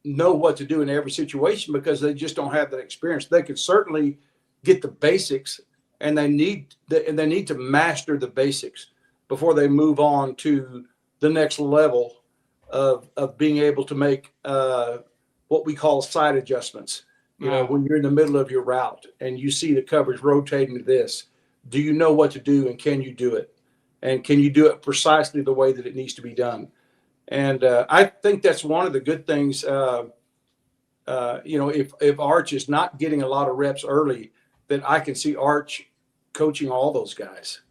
know what to do in every situation because they just don't have that experience. They can certainly get the basics, and they need to master the basics before they move on to the next level of being able to make what we call side adjustments. You know, when you're in the middle of your route and you see the coverage rotating to this, do you know what to do, and can you do it? And can you do it precisely the way that it needs to be done? And I think that's one of the good things. You know, if Arch is not getting a lot of reps early, then I can see Arch coaching all those guys,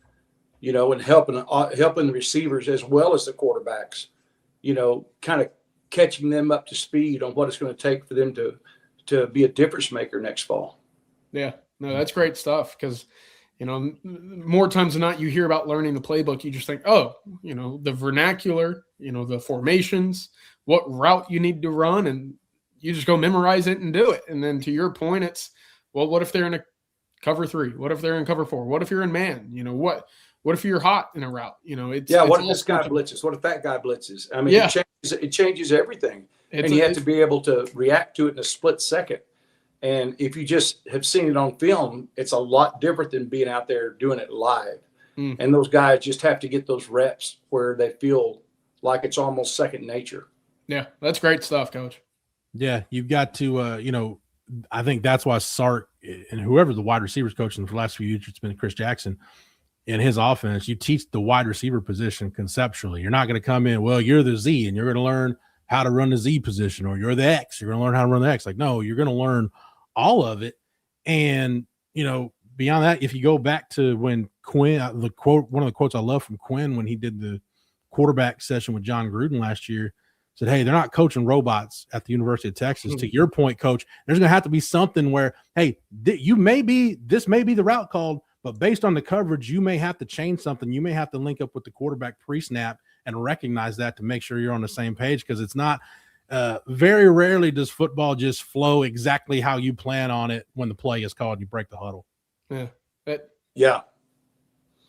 you know, and helping the receivers as well as the quarterbacks, you know, kind of catching them up to speed on what it's going to take for them to be a difference maker next fall. Yeah, no, that's great stuff because, you know, more times than not, you hear about learning the playbook. You just think, oh, you know, the vernacular, you know, the formations, what route you need to run, and you just go memorize it and do it. And then to your point, it's, well, what if they're in a cover 3? What if they're in cover 4? What if you're in man? You know, what if you're hot in a route? You know, what if this guy blitzes? What if that guy blitzes? I mean, it changes everything. And you have to be able to react to it in a split second. And if you just have seen it on film, it's a lot different than being out there doing it live. And those guys just have to get those reps where they feel like it's almost second nature. Yeah, that's great stuff, Coach. Yeah, you've got to, you know, I think that's why Sark and whoever the wide receivers coaching for the last few years, it's been Chris Jackson, in his offense, you teach the wide receiver position conceptually. You're not going to come in, well, you're the Z and you're going to learn how to run the Z position, or you're the X, you're going to learn how to run the X. Like, no, you're going to learn all of it. And, you know, beyond that, if you go back to when Quinn, one of the quotes I love from Quinn when he did the quarterback session with John Gruden last year, said, hey, they're not coaching robots at the University of Texas. To your point, Coach, there's going to have to be something where, hey, this may be the route called, but based on the coverage, you may have to change something. You may have to link up with the quarterback pre-snap and recognize that to make sure you're on the same page, because it's not very rarely does football just flow exactly how you plan on it when the play is called. You break the huddle. Yeah.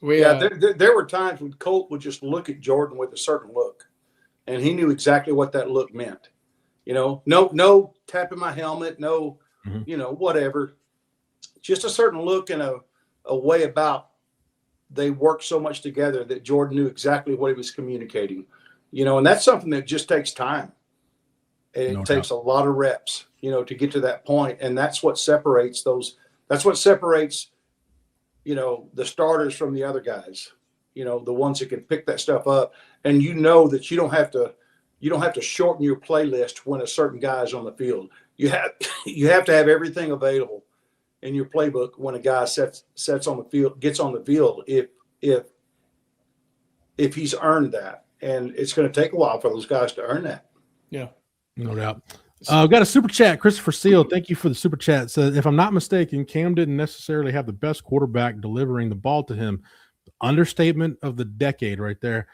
There were times when Colt would just look at Jordan with a certain look, and he knew exactly what that look meant. You know, no tapping my helmet, no, you know, whatever. Just a certain look and a way about they worked so much together that Jordan knew exactly what he was communicating. You know, and that's something that just takes time. It takes a lot of reps, you know, to get to that point. And that's what separates you know, the starters from the other guys, you know, the ones that can pick that stuff up. And you know that you don't have to shorten your playlist when a certain guy's on the field. You have to have everything available in your playbook when a guy gets on the field, if he's earned that. And it's going to take a while for those guys to earn that. Yeah. No doubt. I've got a super chat. Christopher Seal, thank you for the super chat. Says, if I'm not mistaken, Cam didn't necessarily have the best quarterback delivering the ball to him. Understatement of the decade right there.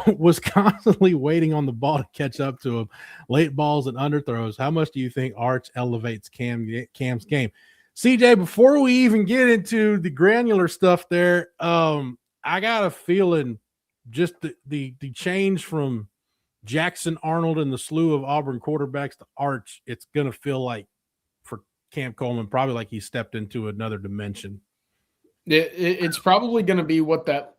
Was constantly waiting on the ball to catch up to him. Late balls and underthrows. How much do you think Arch elevates Cam's game? CJ, before we even get into the granular stuff there, I got a feeling just the change from Jackson Arnold and the slew of Auburn quarterbacks to Arch, it's going to feel like for Cam Coleman, probably like he stepped into another dimension. It's probably going to be what that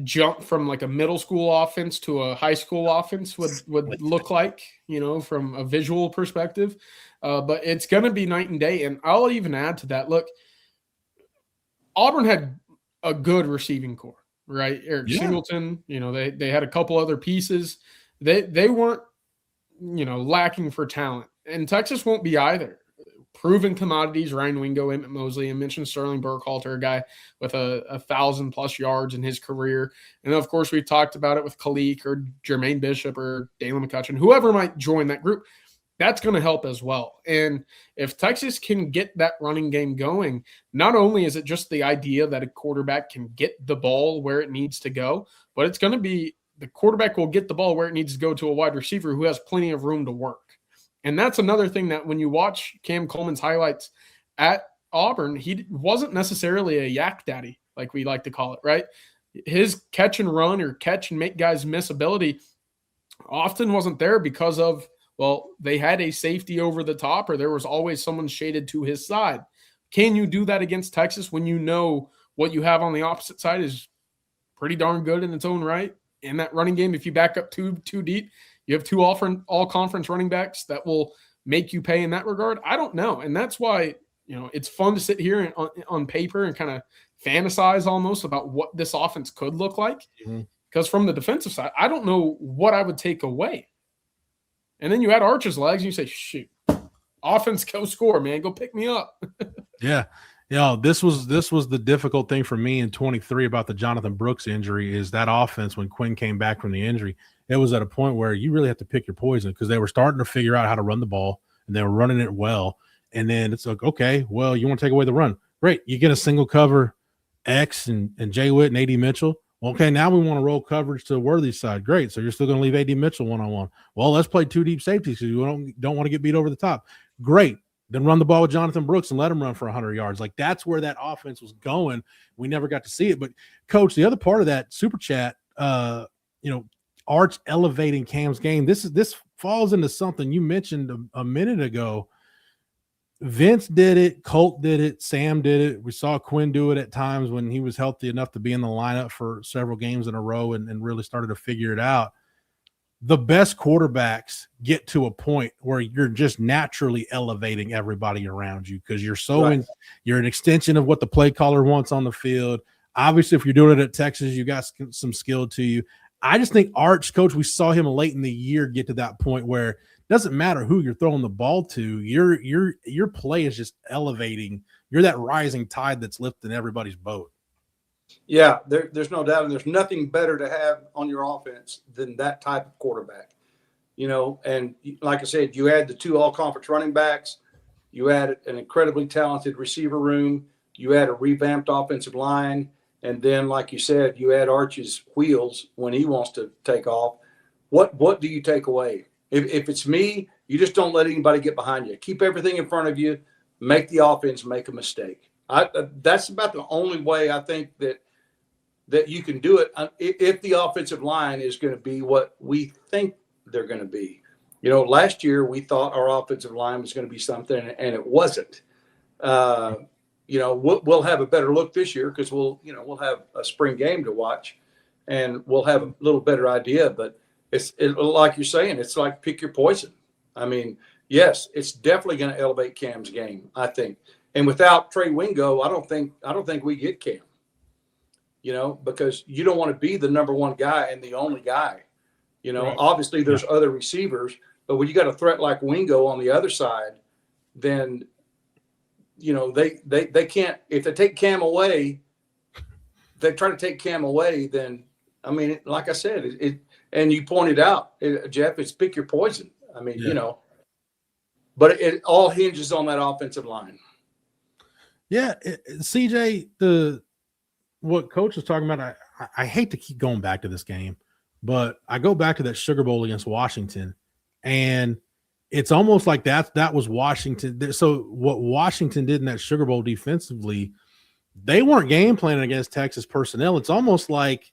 jump from like a middle school offense to a high school offense would look like, you know, from a visual perspective. But it's going to be night and day. And I'll even add to that. Look, Auburn had a good receiving core, right? Eric Singleton, you know, they had a couple other pieces. They weren't, you know, lacking for talent. And Texas won't be either. Proven commodities, Ryan Wingo, Emmett Mosley, and mentioned Sterling Burkhalter, a guy with 1,000+ yards in his career. And then, of course, we've talked about it with Kalik or Jermaine Bishop or Dalen McCutcheon, whoever might join that group. that's going to help as well. And if Texas can get that running game going, not only is it just the idea that a quarterback can get the ball where it needs to go, but it's going to be the quarterback will get the ball where it needs to go to a wide receiver who has plenty of room to work. And that's another thing that when you watch Cam Coleman's highlights at Auburn, he wasn't necessarily a yak daddy, like we like to call it, right? His catch and run or catch and make guys miss ability often wasn't there because of, well, they had a safety over the top or there was always someone shaded to his side. Can you do that against Texas when you know what you have on the opposite side is pretty darn good in its own right? In that running game, if you back up too deep, you have two all-conference running backs that will make you pay in that regard. I don't know. And that's why, it's fun to sit here and on paper and kind of fantasize almost about what this offense could look like. Because from the defensive side, I don't know what I would take away. And then you add Arch's legs and you say, shoot, offense, go score, man. Go pick me up. Yeah. This was the difficult thing for me in 23 about the Jonathan Brooks injury is that offense when Quinn came back from the injury, it was at a point where you really have to pick your poison because they were starting to figure out how to run the ball and they were running it well. And then it's like, okay, well, you want to take away the run. Great. You get a single cover X and Jay Witt and A.D. Mitchell. Okay, now we want to roll coverage to Worthy's side. Great. So you're still going to leave A.D. Mitchell one-on-one. Well, let's play two deep safeties because you don't want to get beat over the top. Great. Then run the ball with Jonathan Brooks and let him run for 100 yards. Like that's where that offense was going. We never got to see it. But, Coach, the other part of that super chat, Arch elevating Cam's game. This falls into something you mentioned a minute ago. Vince did it. Colt did it. Sam did it. We saw Quinn do it at times when he was healthy enough to be in the lineup for several games in a row and really started to figure it out. The best quarterbacks get to a point where you're just naturally elevating everybody around you because you're you're an extension of what the play caller wants on the field. Obviously, if you're doing it at Texas, you got some skill to you. I just think Arch, Coach, we saw him late in the year get to that point where it doesn't matter who you're throwing the ball to. Your play is just elevating. You're that rising tide that's lifting everybody's boat. Yeah, there's no doubt. And there's nothing better to have on your offense than that type of quarterback. And like I said, you add the two all-conference running backs. You add an incredibly talented receiver room. You add a revamped offensive line. And then, like you said, you add Arch's wheels when he wants to take off. What do you take away? If it's me, you just don't let anybody get behind you. Keep everything in front of you. Make the offense make a mistake. That's about the only way I think that you can do it if the offensive line is going to be what we think they're going to be. Last year we thought our offensive line was going to be something, and it wasn't. We'll have a better look this year because we'll have a spring game to watch, and we'll have a little better idea. But it's like you're saying, it's like pick your poison. I mean, yes, it's definitely going to elevate Cam's game, I think. And without Trey Wingo, I don't think we get Cam. Because you don't want to be the number one guy and the only guy. Right. Obviously there's other receivers, but when you got a threat like Wingo on the other side, then they can't. If they take Cam away, they try to take Cam away. Then like I said, it and you pointed out, Jeff, it's pick your poison. But it all hinges on that offensive line. Yeah, CJ, what Coach was talking about, I hate to keep going back to this game, but I go back to that Sugar Bowl against Washington, and it's almost like that was Washington. So what Washington did in that Sugar Bowl defensively, they weren't game planning against Texas personnel. It's almost like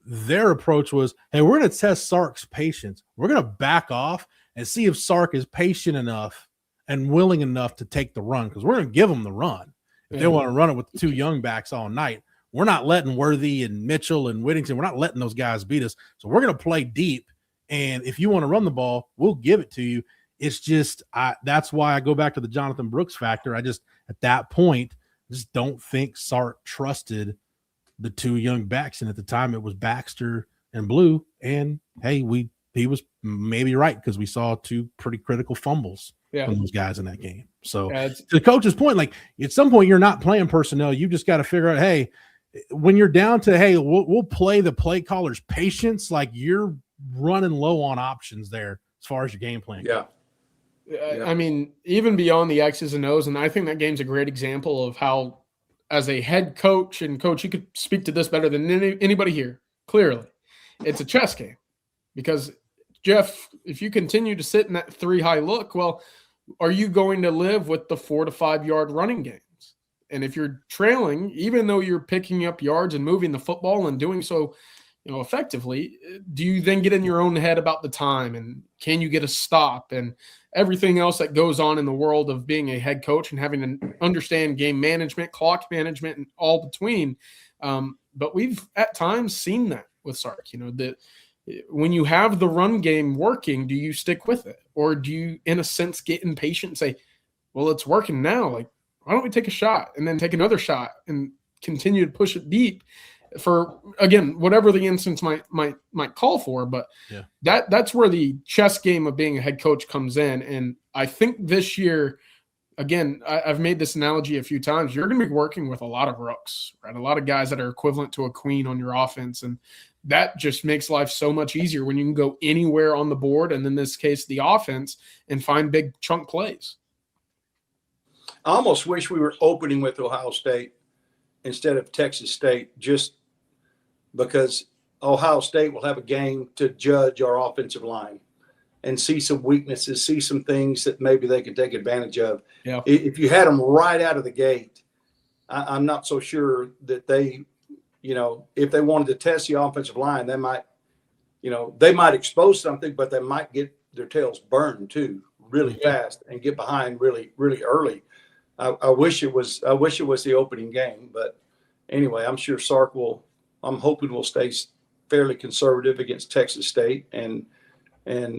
their approach was, hey, we're going to test Sark's patience. We're going to back off and see if Sark is patient enough and willing enough to take the run because we're going to give them the run. If they want to run it with the two young backs all night, we're not letting Worthy and Mitchell and Whittington, we're not letting those guys beat us. So we're going to play deep. And if you want to run the ball, we'll give it to you. It's just that's why I go back to the Jonathan Brooks factor. I just, at that point, just don't think Sark trusted the two young backs. And at the time, it was Baxter and Blue. And, hey, he was maybe right because we saw two pretty critical fumbles from those guys in that game. So to the coach's point, like at some point, you're not playing personnel. You just got to figure out, hey, when you're down to, hey, we'll play the play caller's patience, like you're running low on options there as far as your game plan. Yeah. I mean, even beyond the X's and O's, and I think that game's a great example of how, as a head coach, and coach, you could speak to this better than anybody here, clearly, it's a chess game. Because, Jeff, if you continue to sit in that 3-high look, well, are you going to live with the 4 to 5 yard running games? And if you're trailing, even though you're picking up yards and moving the football and doing so, effectively, do you then get in your own head about the time and can you get a stop and everything else that goes on in the world of being a head coach and having to understand game management, clock management, and all between. But we've at times seen that with Sark, when you have the run game working, do you stick with it? Or do you, in a sense, get impatient and say, well, it's working now. Like, why don't we take a shot and then take another shot and continue to push it deep for, again, whatever the instance might call for. But that's where the chess game of being a head coach comes in. And I think this year, again, I've made this analogy a few times. You're going to be working with a lot of rooks, right? A lot of guys that are equivalent to a queen on your offense. And that just makes life so much easier when you can go anywhere on the board, and in this case, the offense, and find big chunk plays. I almost wish we were opening with Ohio State instead of Texas State, just because Ohio State will have a game to judge our offensive line and see some weaknesses, see some things that maybe they can take advantage of. Yeah. If you had them right out of the gate, I'm not so sure that they, if they wanted to test the offensive line, they might expose something, but they might get their tails burned too really fast and get behind really, really early. I wish it was the opening game, but anyway, I'm sure Sark I'm hoping will stay fairly conservative against Texas State, and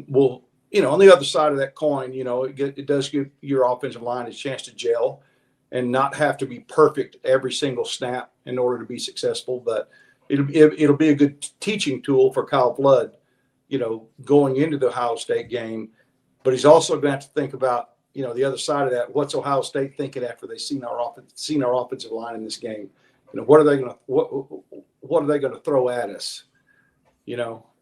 we'll, on the other side of that coin, it does give your offensive line a chance to gel and not have to be perfect every single snap in order to be successful. But it'll be a good teaching tool for Kyle Flood, going into the Ohio State game. But he's also going to have to think about, the other side of that. What's Ohio State thinking after they've seen our offensive line in this game? What are they going to throw at us?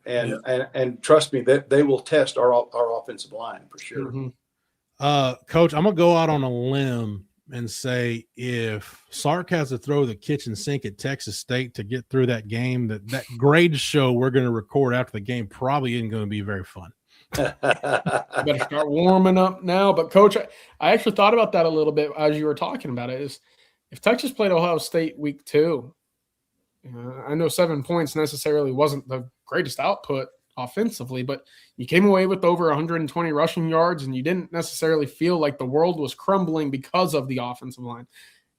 And trust me, that they will test our offensive line for sure. Mm-hmm. Coach, I'm gonna go out on a limb and say if Sark has to throw the kitchen sink at Texas State to get through that game, that grade show we're going to record after the game probably isn't going to be very fun. Better start warming up now. But Coach, I actually thought about that a little bit as you were talking about it. Is if Texas played Ohio State week 2, I know 7 points necessarily wasn't the greatest output offensively, but you came away with over 120 rushing yards, and you didn't necessarily feel like the world was crumbling because of the offensive line.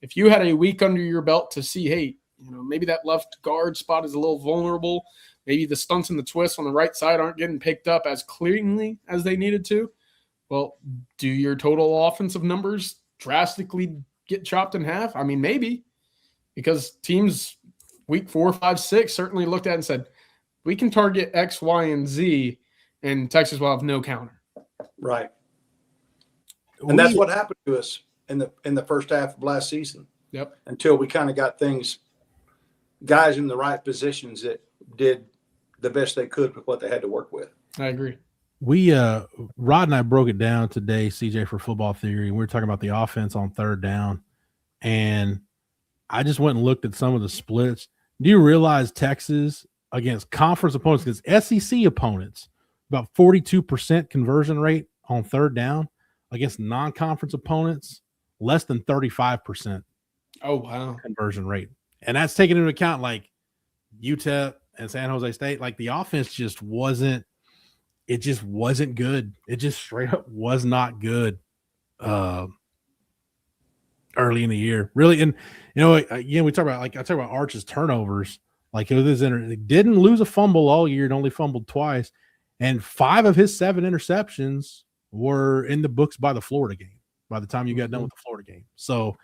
If you had a week under your belt to see, hey, maybe that left guard spot is a little vulnerable, maybe the stunts and the twists on the right side aren't getting picked up as cleanly as they needed to, well, do your total offensive numbers drastically get chopped in half? I mean, maybe, because teams week 4, 5, 6 certainly looked at it and said, we can target X, Y, and Z, and Texas will have no counter. Right. And that's what happened to us in the first half of last season. Yep. Until we kind of got guys in the right positions that did the best they could with what they had to work with. I agree. We Rod and I broke it down today, CJ, for Football Theory, and we were talking about the offense on third down, and I just went and looked at some of the splits. Do you realize Texas against conference opponents, against SEC opponents, about 42% conversion rate on third down, against non-conference opponents, less than 35%. Oh, wow. Conversion rate. And that's taking into account like UTEP and San Jose State. Like the offense just wasn't good. It just straight up was not good early in the year. Really. And, again, I talk about Arch's turnovers. Like he didn't lose a fumble all year and only fumbled twice. And 5 of his 7 interceptions were in the books by the Florida game, by the time you got done with the Florida game. So,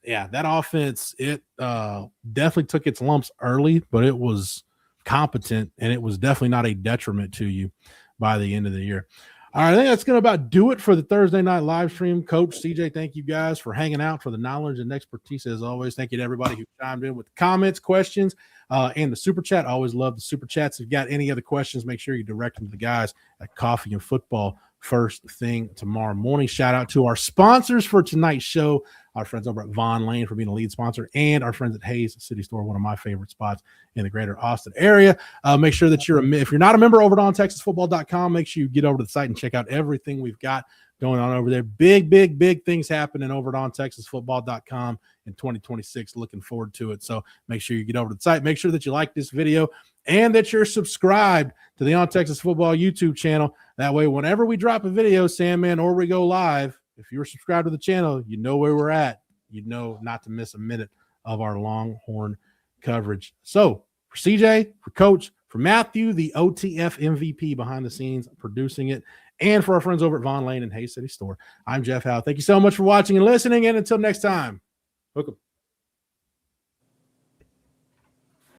yeah, that offense, it definitely took its lumps early, but it was competent, and it was definitely not a detriment to you by the end of the year. All right, I think that's going to about do it for the Thursday night live stream. Coach, CJ, thank you guys for hanging out, for the knowledge and expertise as always. Thank you to everybody who chimed in with comments, questions, and the super chat. I always love the super chats. If you've got any other questions, make sure you direct them to the guys at Coffee and Football first thing tomorrow morning. Shout out to our sponsors for tonight's show, our friends over at vonlane for being a lead sponsor, and our friends at Hayes City Store, one of my favorite spots in the greater Austin area. Make sure that if you're not a member over at ontexasfootball.com, make sure you get over to the site and check out everything we've got going on over there. Big things happening over at ontexasfootball.com in 2026. Looking forward to it. So make sure you get over to the site. Make sure that you like this video and that you're subscribed to the On Texas Football YouTube channel. That way, whenever we drop a video, Sandman, or we go live, if you're subscribed to the channel, you know where we're at. You know not to miss a minute of our Longhorn coverage. So for CJ, for Coach, for Matthew, the OTF MVP behind the scenes producing it, and for our friends over at Vonlane and Hayes City Store, I'm Jeff Howe. Thank you so much for watching and listening, and until next time, hook 'em.